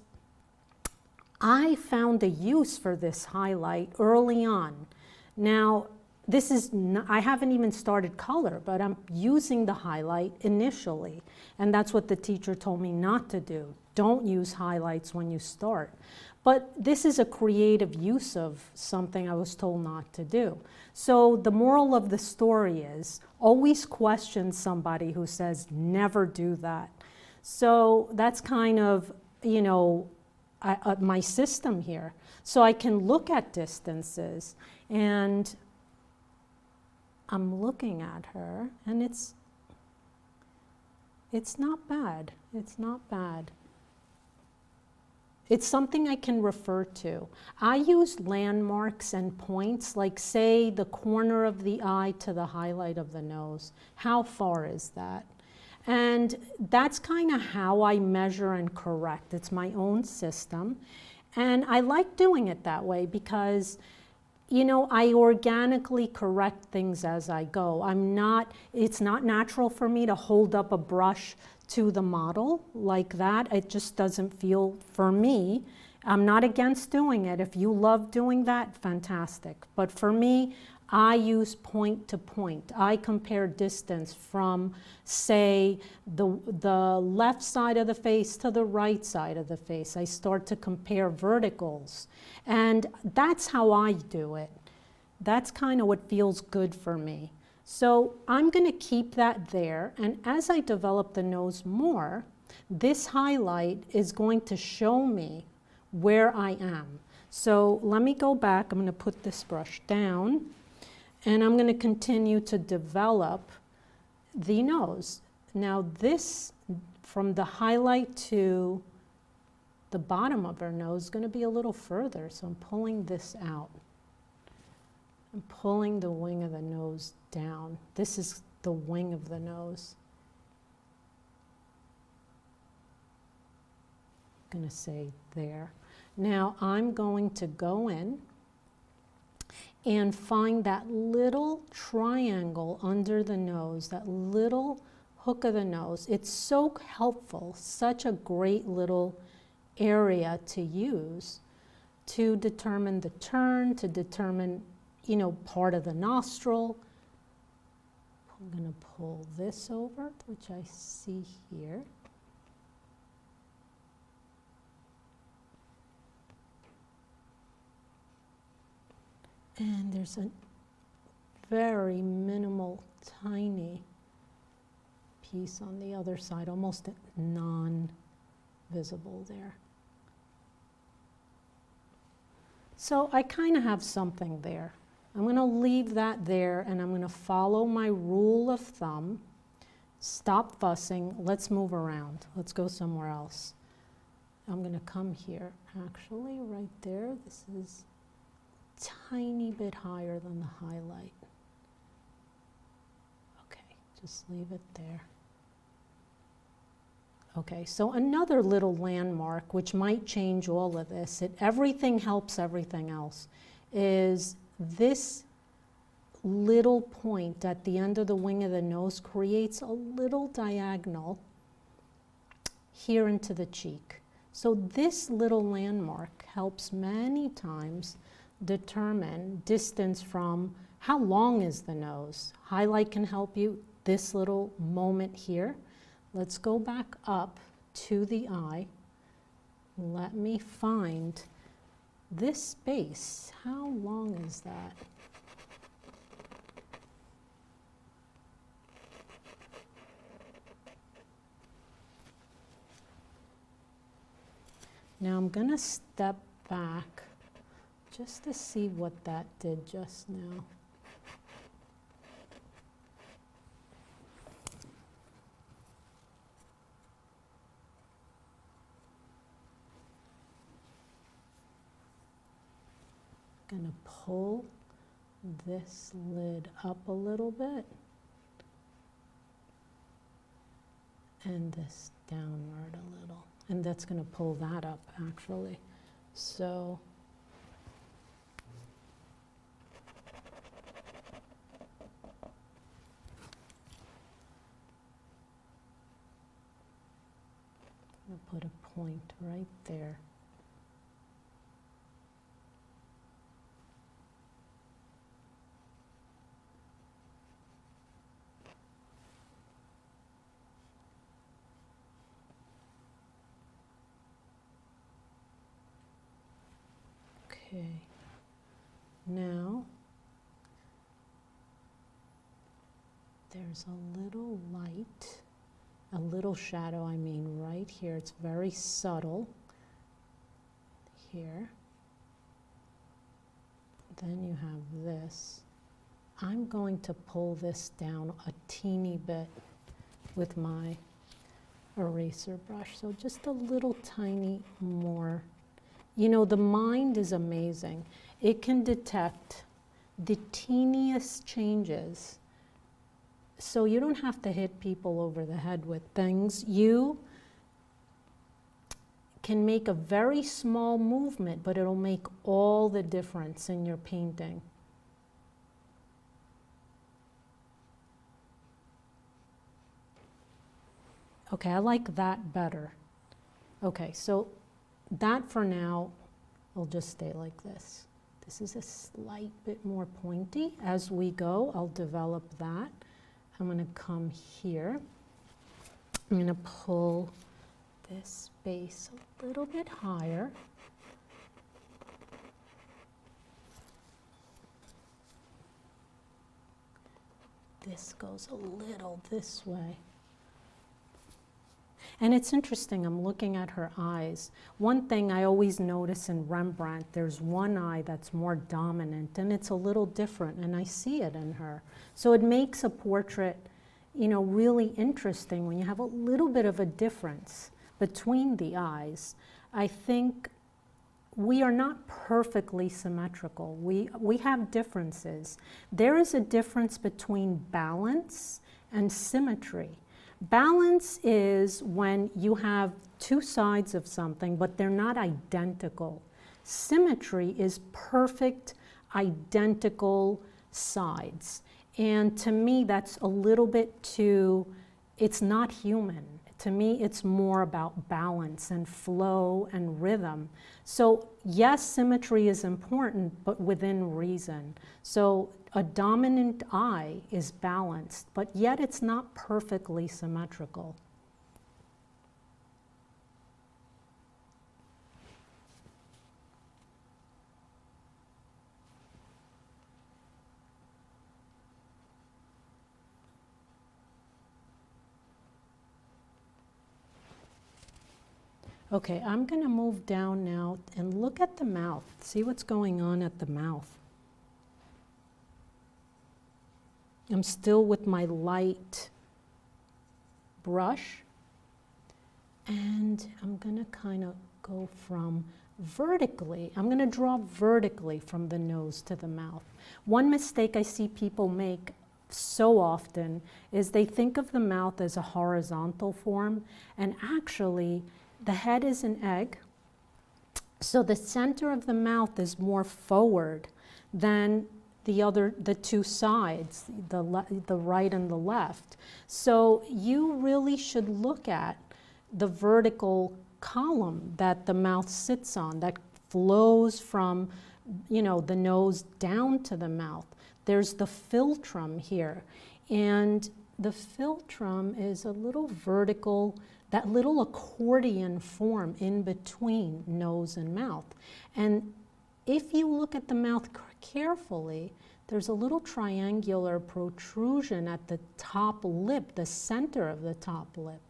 I found a use for this highlight early on. Now, I haven't even started color, but I'm using the highlight initially. And that's what the teacher told me not to do. Don't use highlights when you start. But this is a creative use of something I was told not to do. So the moral of the story is, always question somebody who says, never do that. So that's kind of, my system here. So I can look at distances, and I'm looking at her, and it's not bad. It's not bad. It's something I can refer to. I use landmarks and points, like say the corner of the eye to the highlight of the nose. How far is that? And that's kind of how I measure and correct. It's my own system. And I like doing it that way because, I organically correct things as I go. It's not natural for me to hold up a brush to the model like that. It just doesn't feel for me. I'm not against doing it. If you love doing that, fantastic. But for me, I use point to point. I compare distance from, say, the left side of the face to the right side of the face. I start to compare verticals. And that's how I do it. That's kind of what feels good for me. So I'm going to keep that there. And as I develop the nose more, this highlight is going to show me where I am. So let me go back. I'm going to put this brush down. And I'm going to continue to develop the nose. Now this, from the highlight to the bottom of her nose, is going to be a little further. So I'm pulling this out. I'm pulling the wing of the nose down. This is the wing of the nose. I'm going to say there. Now I'm going to go in and find that little triangle under the nose, that little hook of the nose. It's so helpful, such a great little area to use to determine the turn, to determine, part of the nostril. I'm going to pull this over, which I see here. And there's a very minimal, tiny piece on the other side, almost non-visible there. So I kind of have something there. I'm going to leave that there, and I'm going to follow my rule of thumb. Stop fussing. Let's move around. Let's go somewhere else. I'm going to come here, actually, right there. This is tiny bit higher than the highlight. Okay, just leave it there. Okay, so another little landmark, which might change all of this, everything helps everything else, is this little point at the end of the wing of the nose creates a little diagonal here into the cheek. So this little landmark helps many times determine distance from how long is the nose. Highlight can help you, this little moment here. Let's go back up to the eye. Let me find this space. How long is that? Now I'm going to step back just to see what that did just now. Going to pull this lid up a little bit and this downward a little, and that's going to pull that up actually. So I'm going to put a point right there. Okay, now there's a little light, a little shadow, I mean, right here. It's very subtle here. Then you have this. I'm going to pull this down a teeny bit with my eraser brush, so just a little tiny more. You know, the mind is amazing. It can detect the teeniest changes. So you don't have to hit people over the head with things. You can make a very small movement, but it'll make all the difference in your painting. Okay, I like that better. Okay, so that for now will just stay like this. This is a slight bit more pointy. As we go, I'll develop that. I'm going to come here. I'm going to pull this base a little bit higher. This goes a little this way. And it's interesting, I'm looking at her eyes. One thing I always notice in Rembrandt, there's one eye that's more dominant, and it's a little different, and I see it in her. So it makes a portrait, you know, really interesting when you have a little bit of a difference between the eyes. I think we are not perfectly symmetrical. We have differences. There is a difference between balance and symmetry. Balance is when you have two sides of something, but they're not identical. Symmetry is perfect, identical sides. And to me, that's a little bit too, it's not human. To me, it's more about balance and flow and rhythm. So yes, symmetry is important, but within reason. So a dominant eye is balanced, but yet it's not perfectly symmetrical. Okay, I'm going to move down now and look at the mouth. See what's going on at the mouth. I'm still with my light brush, and I'm going to kind of go from vertically. I'm going to draw vertically from the nose to the mouth. One mistake I see people make so often is they think of the mouth as a horizontal form, and actually the head is an egg, so the center of the mouth is more forward than the two sides, the right and the left. So you really should look at the vertical column that the mouth sits on, that flows from, the nose down to the mouth. There's the philtrum here, and the philtrum is a little vertical, that little accordion form in between nose and mouth. And if you look at the mouth carefully, there's a little triangular protrusion at the top lip, the center of the top lip.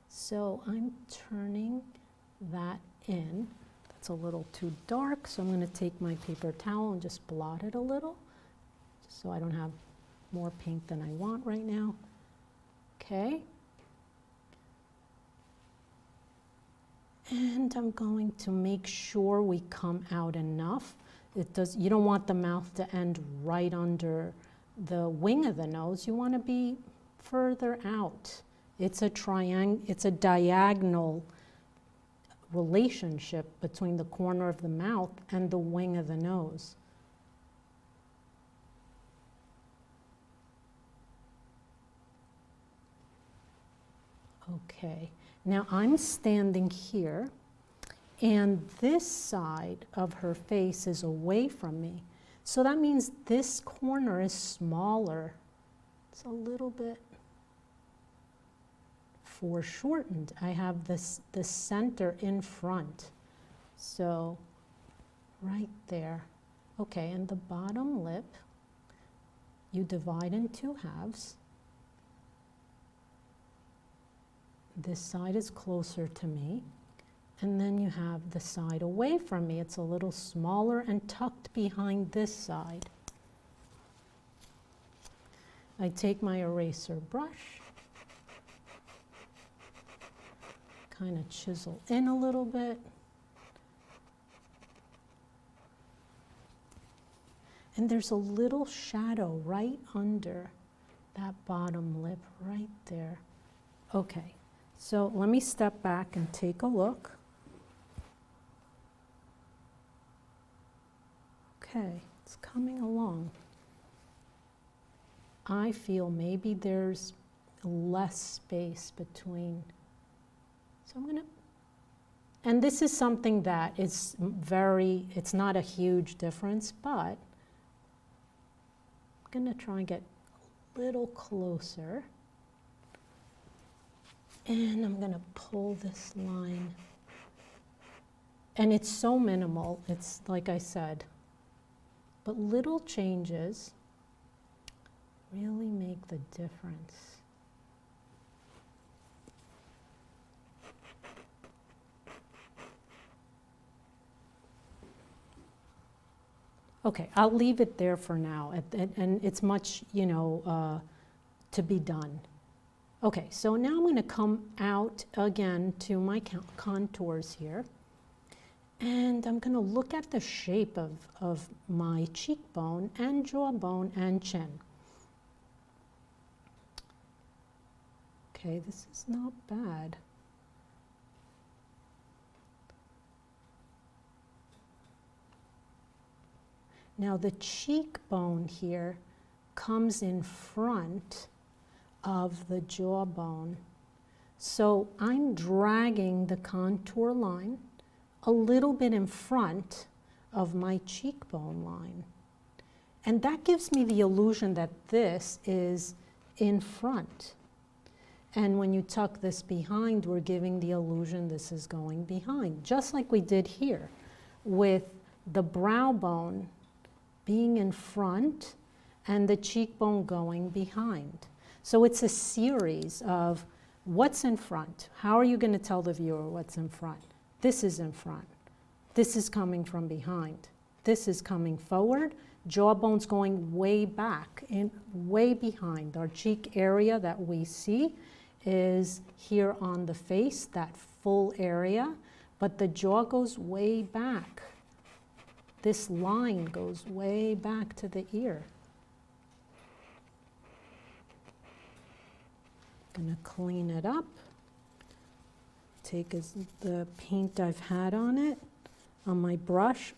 So I'm turning that in. That's a little too dark, so I'm going to take my paper towel and just blot it a little, just so I don't have more paint than I want right now. Okay. And I'm going to make sure we come out enough. You don't want the mouth to end right under the wing of the nose. You want to be further out. It's a diagonal relationship between the corner of the mouth and the wing of the nose. Okay, now I'm standing here, and this side of her face is away from me. So that means this corner is smaller. It's a little bit foreshortened. I have the center in front. So right there. Okay, and the bottom lip, you divide in two halves. This side is closer to me. And then you have the side away from me. It's a little smaller and tucked behind this side. I take my eraser brush, kind of chisel in a little bit. And there's a little shadow right under that bottom lip, right there. Okay, so let me step back and take a look. Okay, it's coming along. I feel maybe there's less space between. So I'm gonna, and this is something that is it's not a huge difference, but I'm gonna try and get a little closer. And I'm gonna pull this line. And it's so minimal, it's like I said, but little changes really make the difference. Okay, I'll leave it there for now, and it's much, to be done. Okay, so now I'm going to come out again to my contours here. And I'm going to look at the shape of my cheekbone and jawbone and chin. Okay, this is not bad. Now the cheekbone here comes in front of the jawbone. So I'm dragging the contour line a little bit in front of my cheekbone line. And that gives me the illusion that this is in front. And when you tuck this behind, we're giving the illusion this is going behind, just like we did here with the brow bone being in front and the cheekbone going behind. So it's a series of what's in front. How are you going to tell the viewer what's in front? This is in front. This is coming from behind. This is coming forward. Jawbone's going way back and way behind. Our cheek area that we see is here on the face, that full area, but the jaw goes way back. This line goes way back to the ear. going to clean it up. Take the paint I've had on it, on my brush,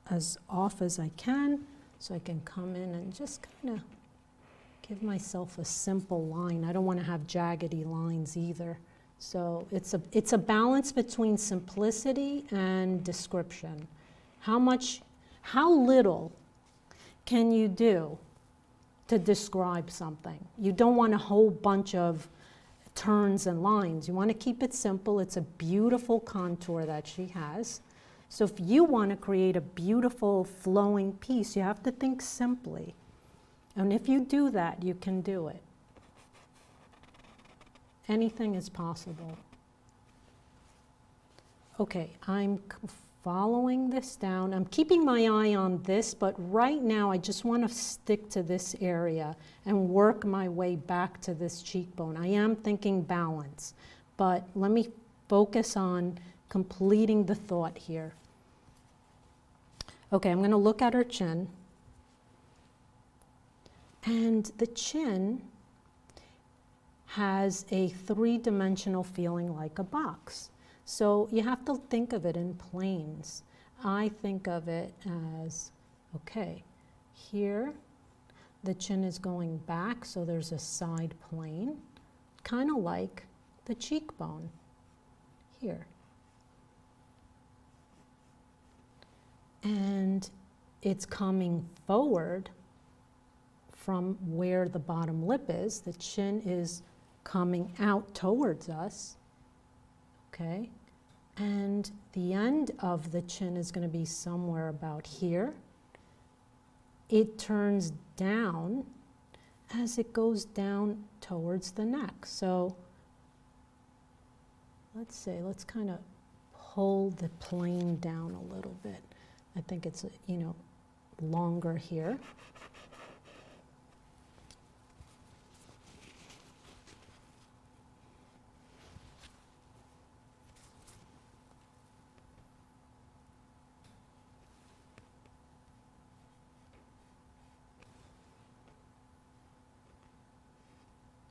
as off as I can, so I can come in and just kind of give myself a simple line. I don't want to have jaggedy lines either. So it's a balance between simplicity and description. How little can you do to describe something? You don't want a whole bunch of turns and lines. You want to keep it simple. It's a beautiful contour that she has. So if you want to create a beautiful flowing piece, you have to think simply. And if you do that, you can do it. Anything is possible. Okay, I'm following this down. I'm keeping my eye on this, but right now I just want to stick to this area and work my way back to this cheekbone. I am thinking balance, but let me focus on completing the thought here. Okay, I'm going to look at her chin. And the chin has a three-dimensional feeling like a box. So you have to think of it in planes. I think of it as, okay, here the chin is going back, so there's a side plane, kind of like the cheekbone here. And it's coming forward from where the bottom lip is. The chin is coming out towards us, okay? And the end of the chin is going to be somewhere about here. It turns down as it goes down towards the neck. So let's kind of pull the plane down a little bit. I think it's, longer here.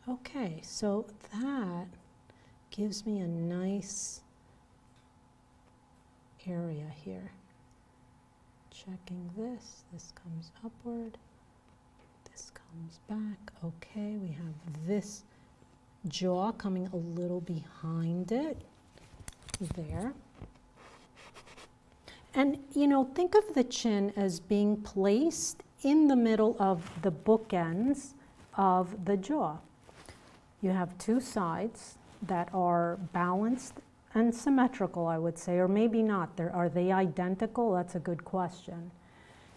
Okay, so that gives me a nice area here. Checking this comes upward, this comes back. Okay, we have this jaw coming a little behind it, there. And, think of the chin as being placed in the middle of the bookends of the jaw. You have two sides that are balanced and symmetrical, I would say, or maybe not. Are they identical? That's a good question.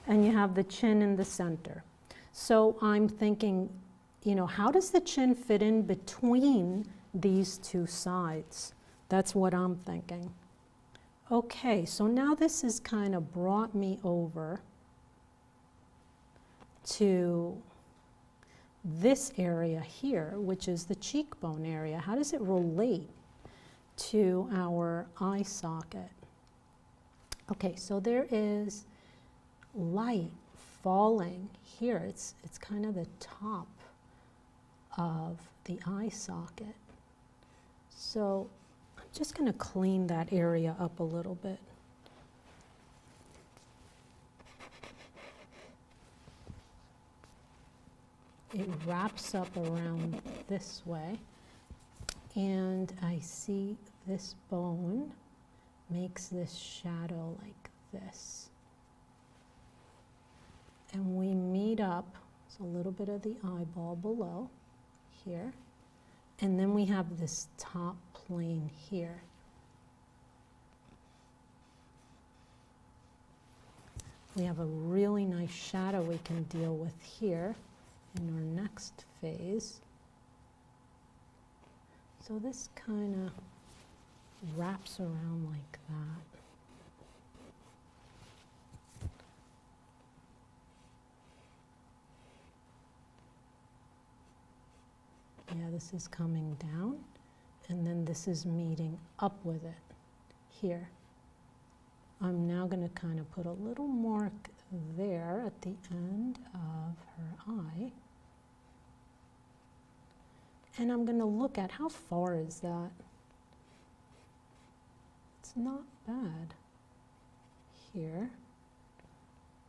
And you have the chin in the center. So I'm thinking, how does the chin fit in between these two sides? That's what I'm thinking. Okay, so now this has kind of brought me over to this area here, which is the cheekbone area. How does it relate to our eye socket? Okay, so there is light falling here. It's kind of the top of the eye socket. So I'm just going to clean that area up a little bit. It wraps up around this way, and I see this bone makes this shadow like this. And we meet up, so a little bit of the eyeball below here, and then we have this top plane here. We have a really nice shadow we can deal with here in our next phase. So this kind of wraps around like that. Yeah, this is coming down, and then this is meeting up with it here. I'm now going to kind of put a little mark there at the end of her eye. And I'm going to look at how far is that. It's not bad. Here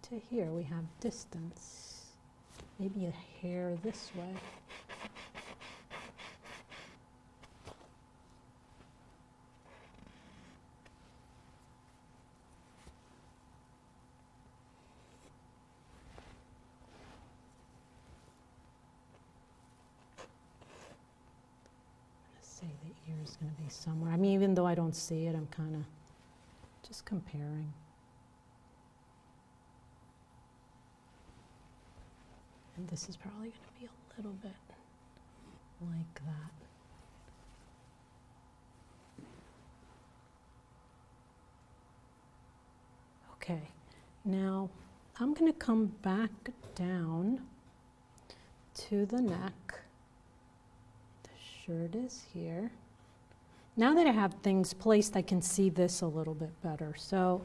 to here we have distance. Maybe a hair this way. Say the ear is going to be somewhere. I mean, even though I don't see it, I'm kind of just comparing. And this is probably going to be a little bit like that. Okay, now I'm going to come back down to the neck. Shirt is here. Now that I have things placed, I can see this a little bit better. So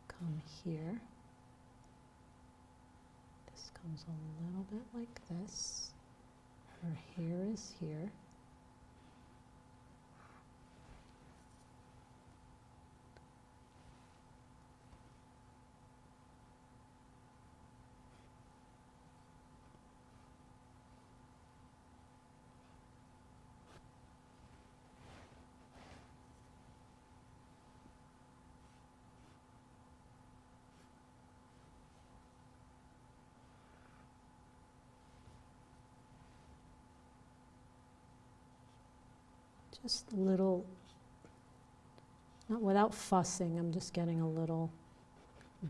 come here. This comes a little bit like this. Her hair is here. Just a little, not without fussing, I'm just getting a little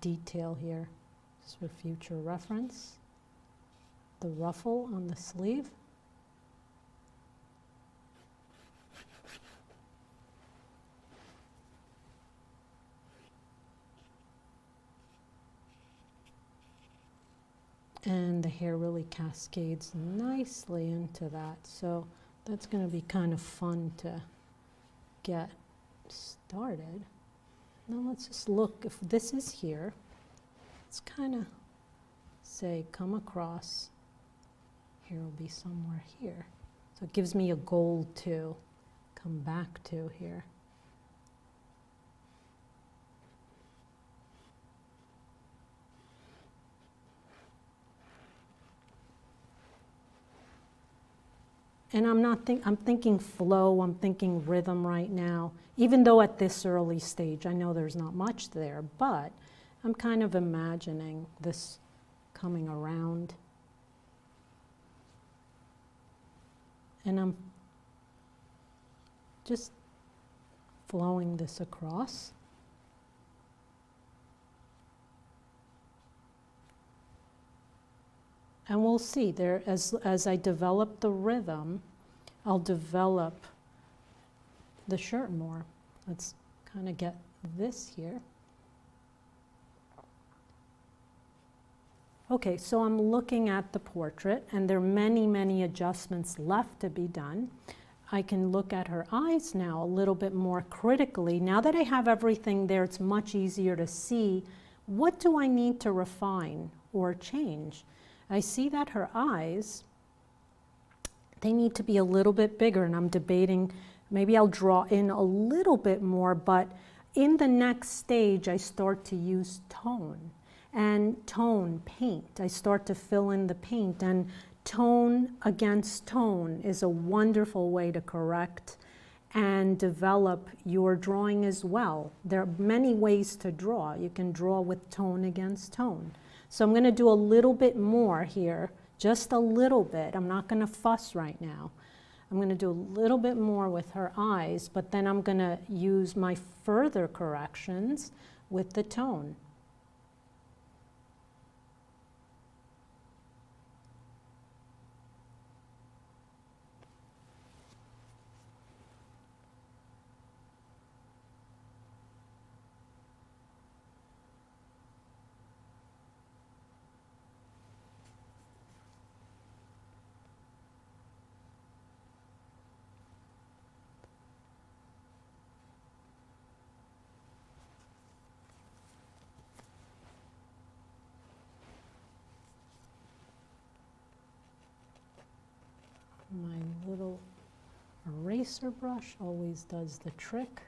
detail here, just for future reference. The ruffle on the sleeve. And the hair really cascades nicely into that. So that's going to be kind of fun to get started. Now let's just look, if this is here, let's kind of say come across. Here will be somewhere here. So it gives me a goal to come back to here. And I'm thinking flow, I'm thinking rhythm right now, even though at this early stage, I know there's not much there, but I'm kind of imagining this coming around. And I'm just flowing this across. And we'll see there, as I develop the rhythm, I'll develop the shirt more. Let's kind of get this here. Okay, so I'm looking at the portrait, and there are many, many adjustments left to be done. I can look at her eyes now a little bit more critically. Now that I have everything there, it's much easier to see what do I need to refine or change. I see that her eyes, they need to be a little bit bigger, and I'm debating, maybe I'll draw in a little bit more, but in the next stage, I start to use tone. And tone, paint, I start to fill in the paint, and tone against tone is a wonderful way to correct and develop your drawing as well. There are many ways to draw. You can draw with tone against tone. So I'm going to do a little bit more here, just a little bit. I'm not going to fuss right now. I'm going to do a little bit more with her eyes, but then I'm going to use my further corrections with the tone. A little eraser brush always does the trick.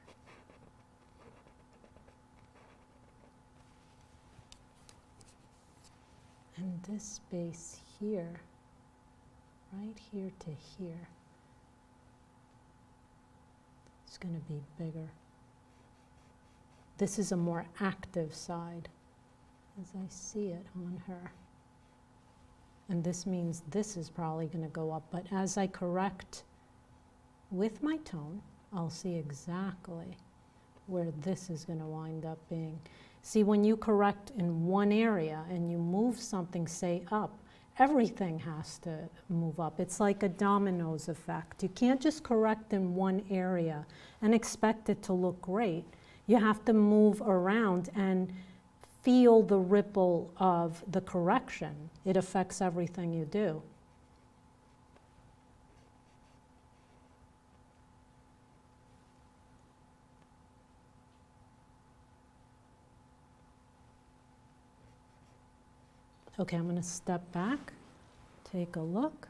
And this space here, right here to here, is going to be bigger. This is a more active side, as I see it on her. And this means this is probably going to go up, but as I correct with my tone, I'll see exactly where this is going to wind up being. See, when you correct in one area and you move something, say, up, everything has to move up. It's like a dominoes effect. You can't just correct in one area and expect it to look great. You have to move around and feel the ripple of the correction. It affects everything you do. Okay, I'm going to step back, take a look.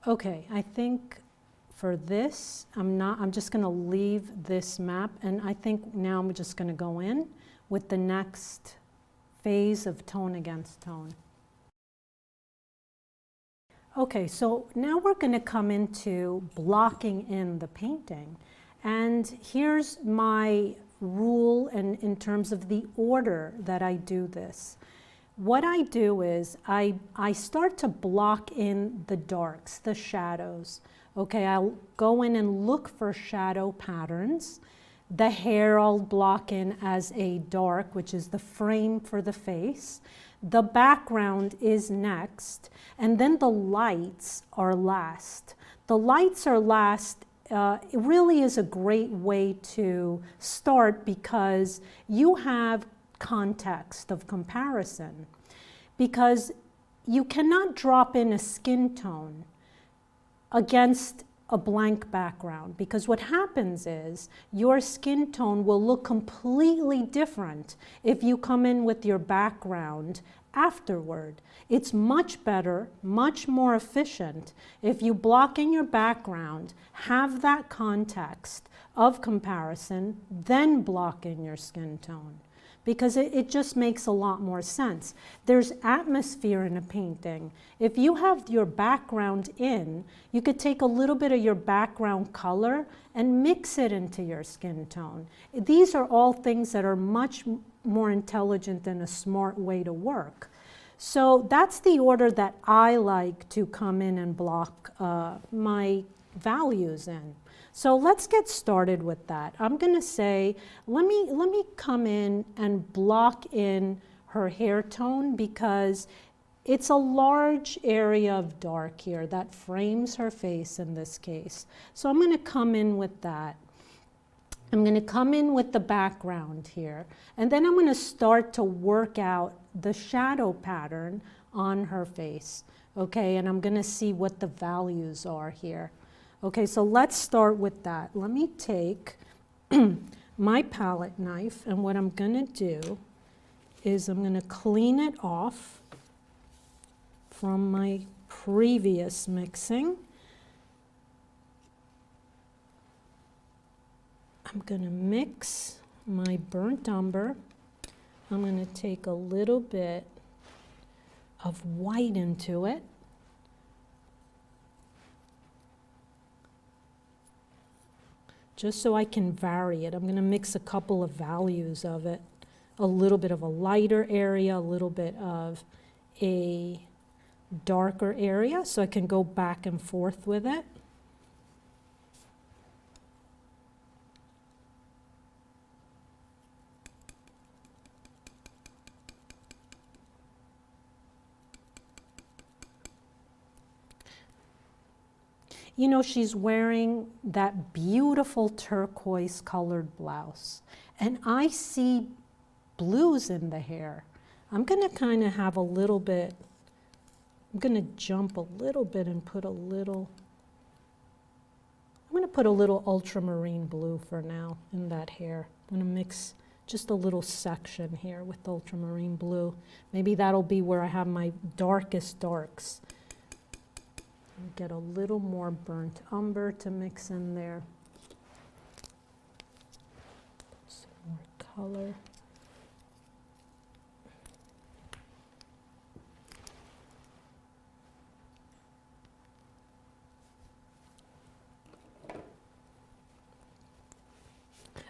Okay, I think for this, I'm just going to leave this map, and I think now I'm just going to go in with the next phase of tone against tone. Okay, so now we're going to come into blocking in the painting. And here's my rule in terms of the order that I do this. What I do is I start to block in the darks, the shadows. Okay, I'll go in and look for shadow patterns. The hair I'll block in as a dark, which is the frame for the face. The background is next, and then the lights are last. The lights are last. It really is a great way to start because you have context of comparison, because you cannot drop in a skin tone against a blank background, because what happens is your skin tone will look completely different if you come in with your background afterward. It's much better, much more efficient if you block in your background, have that context of comparison, then block in your skin tone, because it just makes a lot more sense. There's atmosphere in a painting. If you have your background in, you could take a little bit of your background color and mix it into your skin tone. These are all things that are much more intelligent and a smart way to work. So that's the order that I like to come in and block my values in. So let's get started with that. I'm going to say, let me come in and block in her hair tone, because it's a large area of dark here that frames her face in this case. So I'm going to come in with that. I'm going to come in with the background here, and then I'm going to start to work out the shadow pattern on her face. Okay, and I'm going to see what the values are here. Okay, so let's start with that. Let me take my palette knife, and what I'm going to do is I'm going to clean it off from my previous mixing. I'm going to mix my burnt umber. I'm going to take a little bit of white into it. Just so I can vary it. I'm going to mix a couple of values of it. A little bit of a lighter area, a little bit of a darker area, so I can go back and forth with it. You know, she's wearing that beautiful turquoise colored blouse. And I see blues in the hair. I'm gonna kind of have a little bit, I'm gonna jump a little bit and put a little, I'm gonna put a little ultramarine blue for now in that hair. I'm gonna mix just a little section here with ultramarine blue. Maybe that'll be where I have my darkest darks. Get a little more burnt umber to mix in there. Some more color.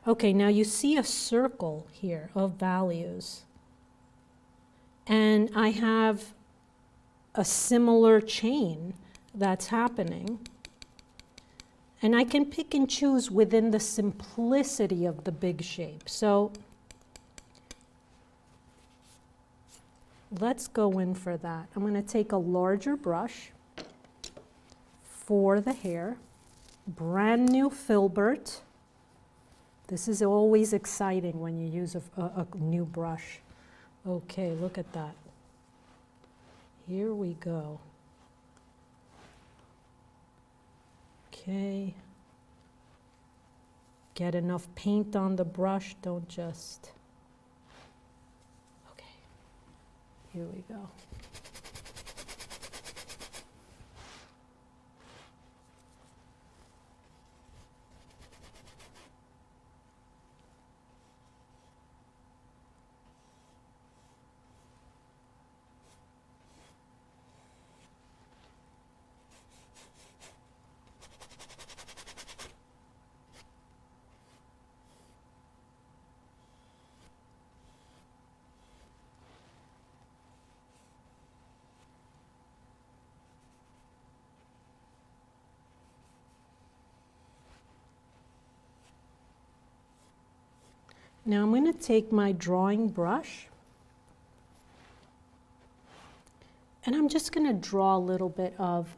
Okay, now you see a circle here of values. And I have a similar chain that's happening. And I can pick and choose within the simplicity of the big shape. So let's go in for that. I'm going to take a larger brush for the hair, brand new filbert. This is always exciting when you use a new brush. Okay, look at that. Here we go. Okay. Get enough paint on the brush, don't just. Okay, here we go. Now I'm going to take my drawing brush and I'm just going to draw a little bit of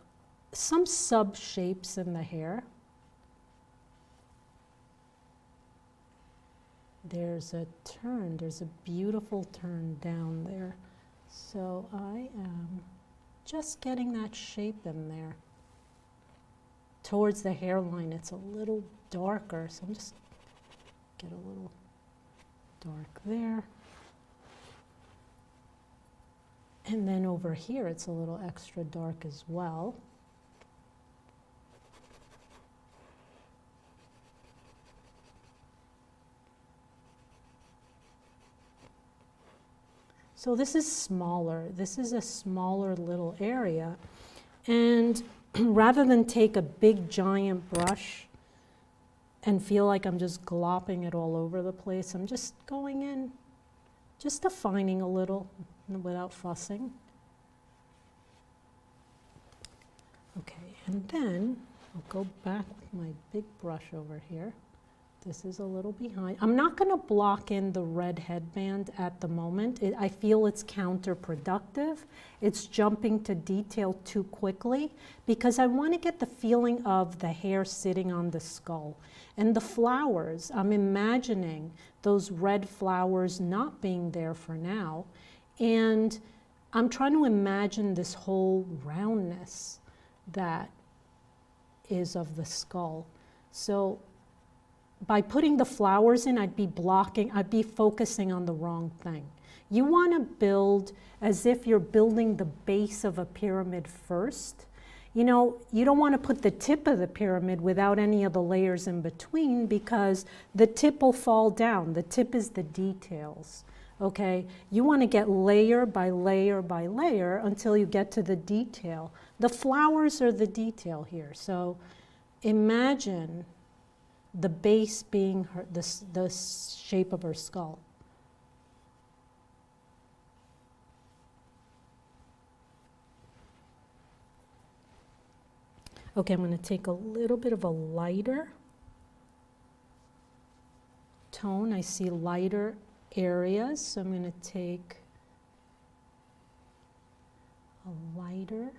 some sub shapes in the hair. There's a turn, there's a beautiful turn down there. So I am just getting that shape in there. Towards the hairline, it's a little darker, so I'm just get a little dark there. And then over here, it's a little extra dark as well. So this is smaller. This is a smaller little area. And rather than take a big giant brush and feel like I'm just glopping it all over the place, I'm just going in, just defining a little without fussing. Okay, and then I'll go back with my big brush over here. This is a little behind. I'm not going to block in the red headband at the moment. I feel it's counterproductive. It's jumping to detail too quickly because I want to get the feeling of the hair sitting on the skull. And the flowers, I'm imagining those red flowers not being there for now. And I'm trying to imagine this whole roundness that is of the skull. So by putting the flowers in, I'd be focusing on the wrong thing. You want to build as if you're building the base of a pyramid first. You know, you don't want to put the tip of the pyramid without any of the layers in between because the tip will fall down. The tip is the details, okay? You want to get layer by layer by layer until you get to the detail. The flowers are the detail here. So imagine the base being the shape of her skull. Okay, I'm going to take a little bit of a lighter tone. I see lighter areas, so I'm going to take a lighter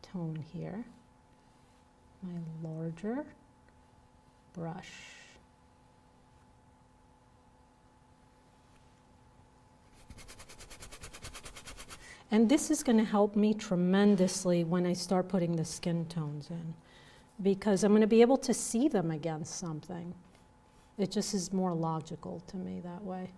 tone here. my larger brush. And this is going to help me tremendously when I start putting the skin tones in, because I'm going to be able to see them against something. It just is more logical to me that way.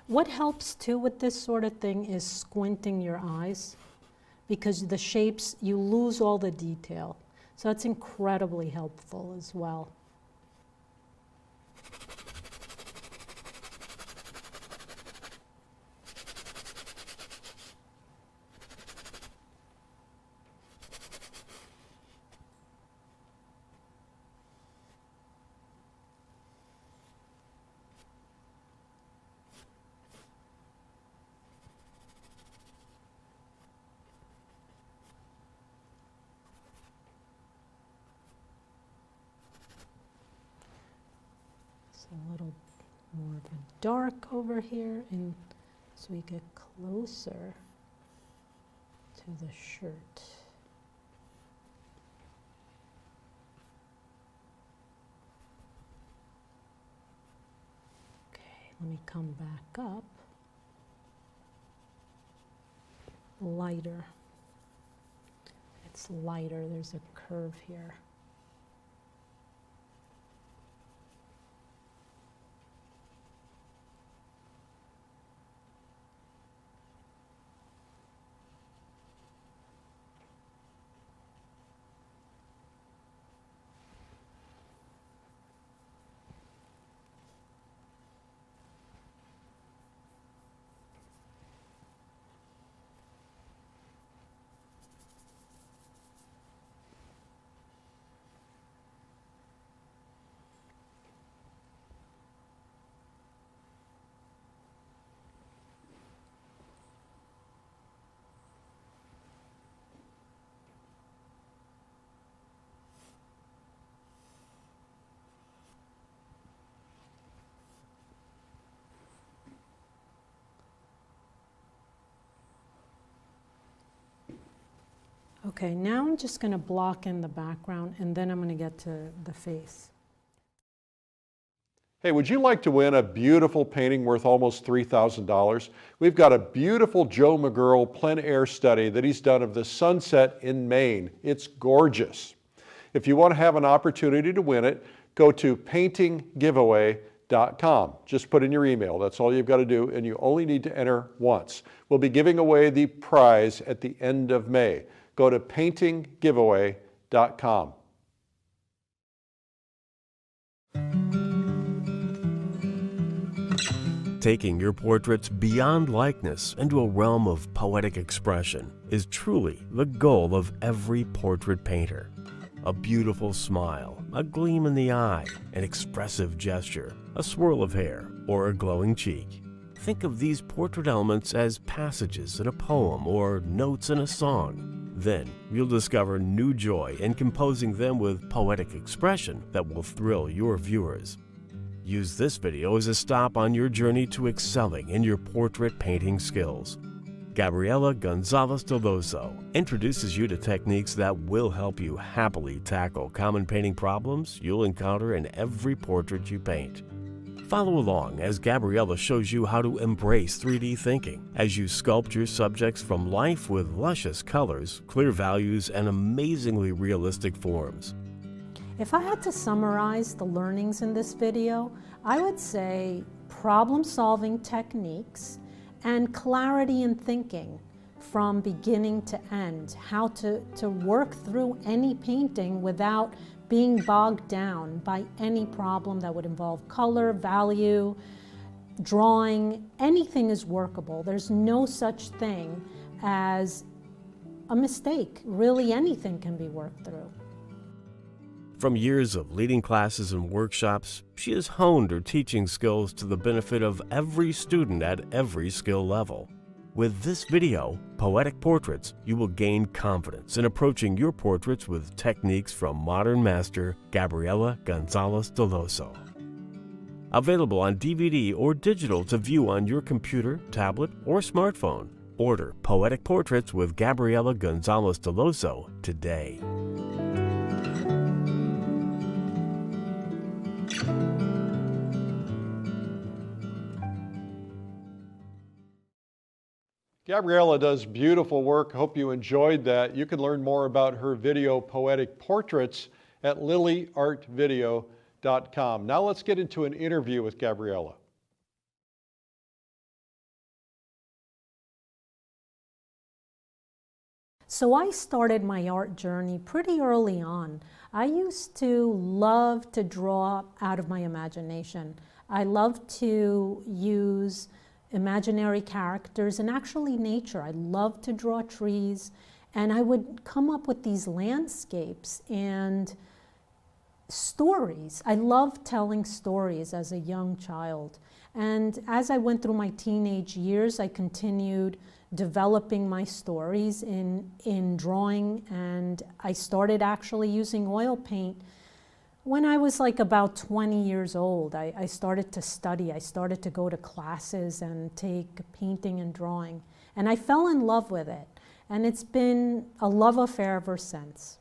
What helps too with this sort of thing is squinting your eyes, because the shapes, you lose all the detail. So that's incredibly helpful as well. A little more of a dark over here, and so we get closer to the shirt. Okay, let me come back up. Lighter. It's lighter, there's a curve here. Okay, now I'm just going to block in the background, and then I'm going to get to the face. Hey, would you like to win a beautiful painting worth almost $3,000? We've got a beautiful Joe McGurl plein air study that he's done of the sunset in Maine. It's gorgeous. If you want to have an opportunity to win it, go to paintinggiveaway.com. Just put in your email. That's all you've got to do, and you only need to enter once. We'll be giving away the prize at the end of May. Go to paintinggiveaway.com. Taking your portraits beyond likeness into a realm of poetic expression is truly the goal of every portrait painter. A beautiful smile, a gleam in the eye, an expressive gesture, a swirl of hair, or a glowing cheek. Think of these portrait elements as passages in a poem or notes in a song. Then you'll discover new joy in composing them with poetic expression that will thrill your viewers. Use this video as a stop on your journey to excelling in your portrait painting skills. Gabriela Gonzalez Dellosso introduces you to techniques that will help you happily tackle common painting problems you'll encounter in every portrait you paint. Follow along as Gabriela shows you how to embrace 3D thinking as you sculpt your subjects from life with luscious colors, clear values, and amazingly realistic forms. If I had to summarize the learnings in this video, I would say problem-solving techniques and clarity in thinking from beginning to end, how to work through any painting without being bogged down by any problem that would involve color, value, drawing. Anything is workable. There's no such thing as a mistake. Really, anything can be worked through. From years of leading classes and workshops, she has honed her teaching skills to the benefit of every student at every skill level. With this video, Poetic Portraits, you will gain confidence in approaching your portraits with techniques from modern master Gabriela Gonzalez Dellosso. Available on DVD or digital to view on your computer, tablet, or smartphone. Order Poetic Portraits with Gabriela Gonzalez Dellosso today. Gabriela does beautiful work. Hope you enjoyed that. You can learn more about her video, Poetic Portraits, at lilyartvideo.com. Now let's get into an interview with Gabriela. So I started my art journey pretty early on. I used to love to draw out of my imagination. I love to use imaginary characters and actually nature. I love to draw trees, and I would come up with these landscapes and stories. I loved telling stories as a young child. And as I went through my teenage years, I continued developing my stories in drawing, and I started actually using oil paint when I was like about 20 years old. I started to study. I started to go to classes and take painting and drawing, and I fell in love with it, and it's been a love affair ever since.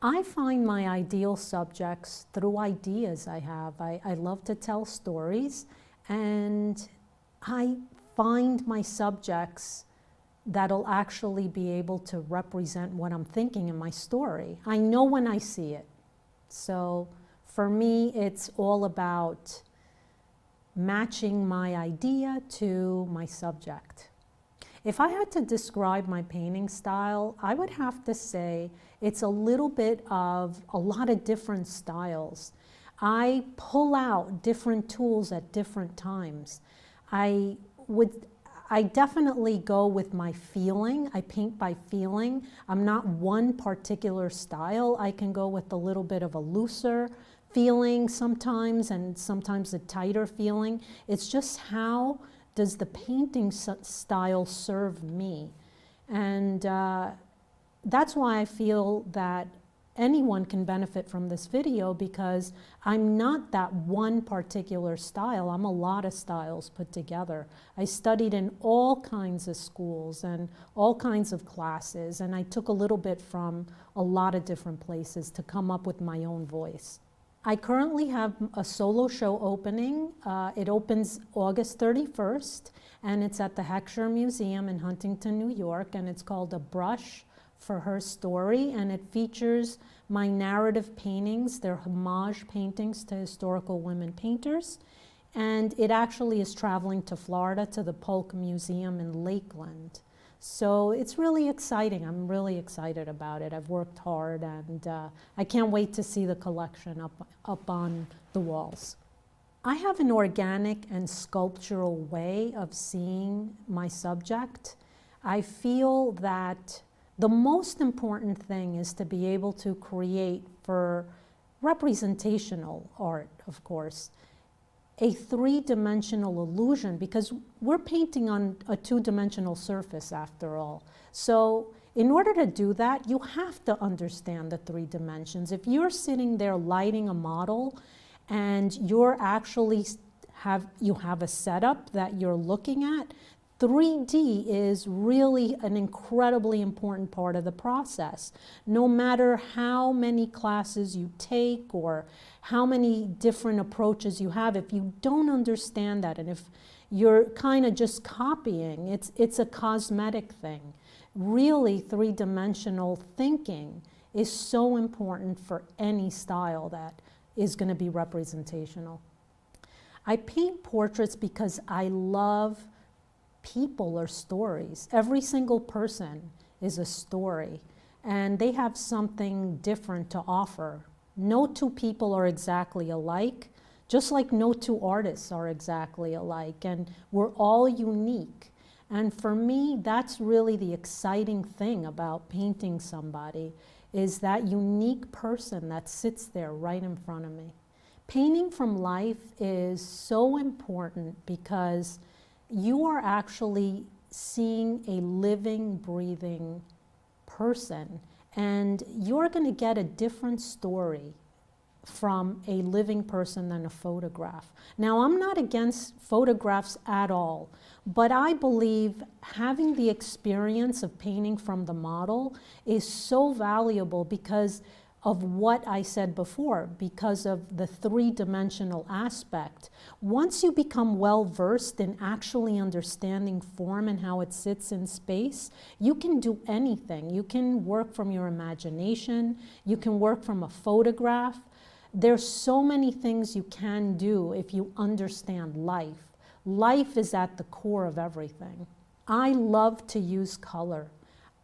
I find my ideal subjects through ideas I have. I love to tell stories, and I find my subjects that'll actually be able to represent what I'm thinking in my story. I know when I see it. So for me, it's all about matching my idea to my subject. If I had to describe my painting style, I would have to say it's a little bit of a lot of different styles. I pull out different tools at different times. I definitely go with my feeling. I paint by feeling. I'm not one particular style. I can go with a little bit of a looser feeling sometimes, and sometimes a tighter feeling. It's just how does the painting style serve me? And that's why I feel that anyone can benefit from this video, because I'm not that one particular style. I'm a lot of styles put together. I studied in all kinds of schools and all kinds of classes, and I took a little bit from a lot of different places to come up with my own voice. I currently have a solo show opening. It opens August 31st, and it's at the Heckscher Museum in Huntington, New York, and it's called A Brush for Her Story, and it features my narrative paintings. They're homage paintings to historical women painters, and it actually is traveling to Florida to the Polk Museum in Lakeland. So it's really exciting. I'm really excited about it. I've worked hard, and I can't wait to see the collection up on the walls. I have an organic and sculptural way of seeing my subject. I feel that the most important thing is to be able to create, for representational art, of course, a three-dimensional illusion, because we're painting on a two-dimensional surface after all. So in order to do that, you have to understand the three dimensions. If you're sitting there lighting a model and you're actually have a setup that you're looking at, 3D is really an incredibly important part of the process. No matter how many classes you take or how many different approaches you have, if you don't understand that, and if you're kind of just copying, it's a cosmetic thing. Really, three-dimensional thinking is so important for any style that is going to be representational. I paint portraits because I love people or stories. Every single person is a story, and they have something different to offer. No two people are exactly alike, just like no two artists are exactly alike, and we're all unique. And for me, that's really the exciting thing about painting somebody, is that unique person that sits there right in front of me. Painting from life is so important because you are actually seeing a living, breathing person, and you're going to get a different story from a living person than a photograph. Now, I'm not against photographs at all, but I believe having the experience of painting from the model is so valuable because of what I said before, because of the three-dimensional aspect. Once you become well-versed in actually understanding form and how it sits in space, you can do anything. You can work from your imagination, you can work from a photograph. There's so many things you can do if you understand life. Life is at the core of everything. I love to use color.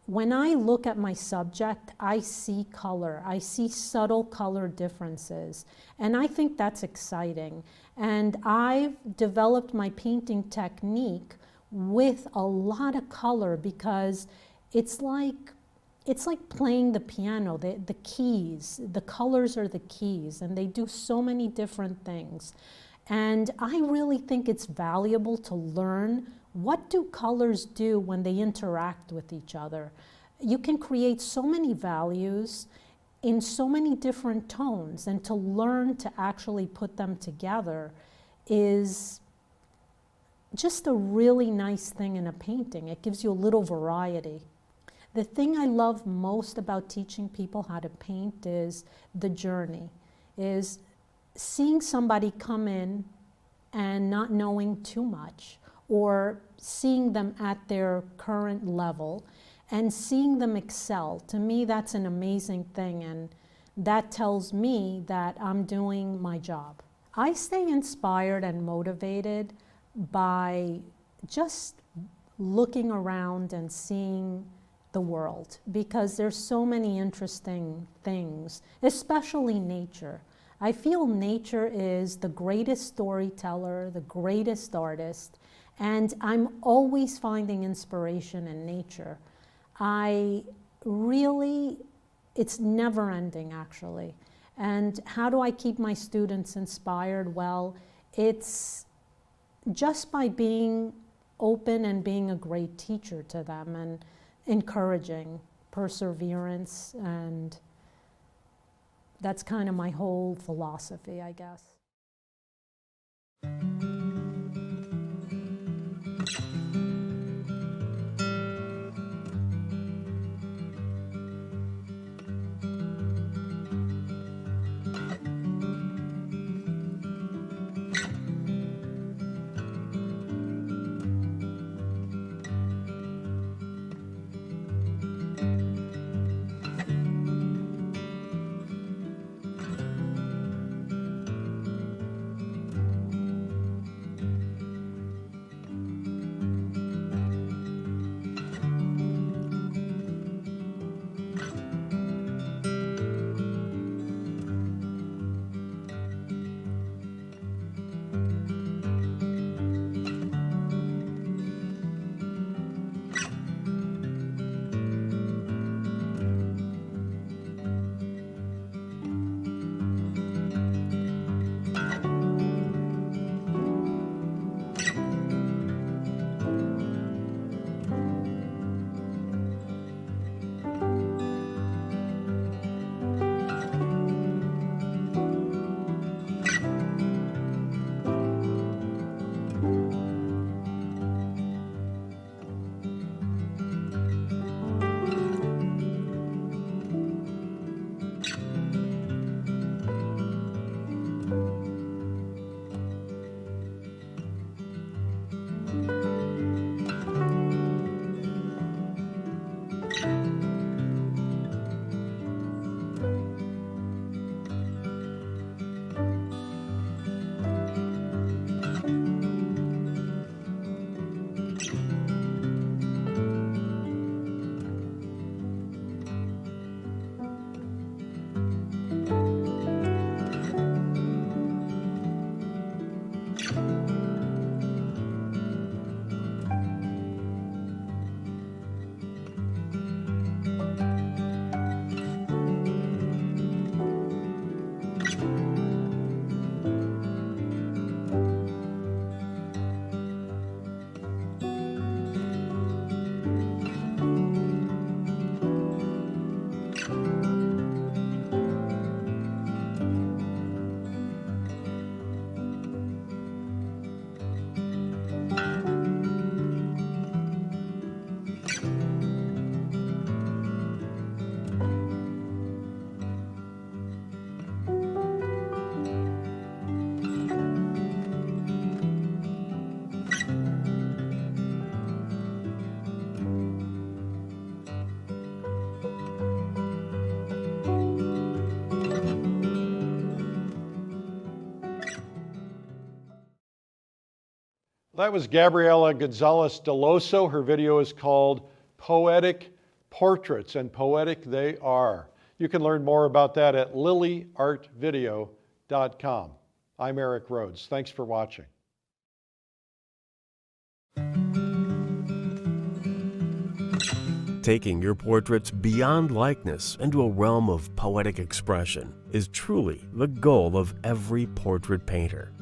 When I look at my subject, I see color. I see subtle color differences. And I think that's exciting. And I've developed my painting technique with a lot of color because it's like playing the piano, the keys. The colors are the keys, and they do so many different things. And I really think it's valuable to learn what do colors do when they interact with each other. You can create so many values in so many different tones, and to learn to actually put them together is just a really nice thing in a painting. It gives you a little variety. The thing I love most about teaching people how to paint is the journey, is seeing somebody come in and not knowing too much, or seeing them at their current level and seeing them excel. To me, that's an amazing thing, and that tells me that I'm doing my job. I stay inspired and motivated by just looking around and seeing the world, because there's so many interesting things, especially nature. I feel nature is the greatest storyteller, the greatest artist, and I'm always finding inspiration in nature. It's never ending, actually. And how do I keep my students inspired? Well, it's just by being open and being a great teacher to them and encouraging perseverance, and that's kind of my whole philosophy, I guess. That was Gabriela Gonzalez Dellosso. Her video is called Poetic Portraits, and poetic they are. You can learn more about that at lilyartvideo.com. I'm Eric Rhodes. Thanks for watching. Taking your portraits beyond likeness into a realm of poetic expression is truly the goal of every portrait painter.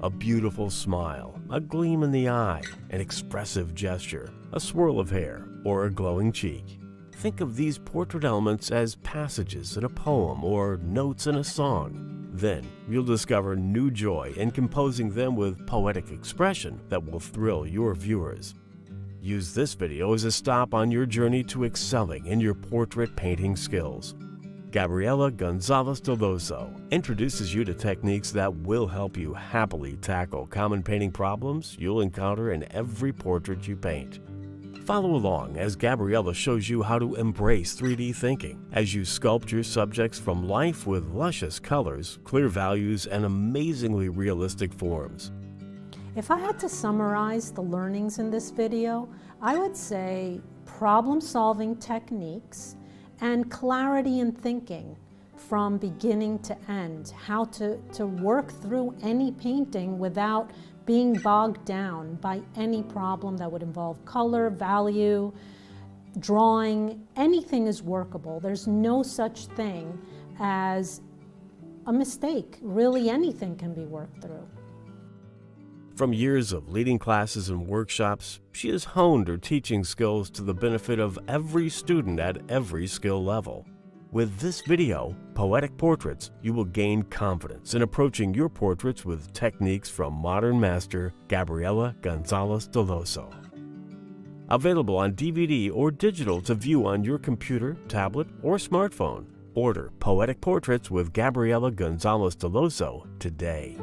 A beautiful smile, a gleam in the eye, an expressive gesture, a swirl of hair, or a glowing cheek. Think of these portrait elements as passages in a poem or notes in a song. Then you'll discover new joy in composing them with poetic expression that will thrill your viewers. Use this video as a stop on your journey to excelling in your portrait painting skills. Gabriela Gonzalez Dellosso introduces you to techniques that will help you happily tackle common painting problems you'll encounter in every portrait you paint. Follow along as Gabriela shows you how to embrace 3D thinking as you sculpt your subjects from life with luscious colors, clear values, and amazingly realistic forms. If I had to summarize the learnings in this video, I would say problem-solving techniques and clarity in thinking from beginning to end, how to work through any painting without being bogged down by any problem that would involve color, value, drawing. Anything is workable. There's no such thing as a mistake. Really, anything can be worked through. From years of leading classes and workshops, she has honed her teaching skills to the benefit of every student at every skill level. With this video, Poetic Portraits, you will gain confidence in approaching your portraits with techniques from modern master Gabriela Gonzalez Dellosso. Available on DVD or digital to view on your computer, tablet, or smartphone. Order Poetic Portraits with Gabriela Gonzalez Dellosso today.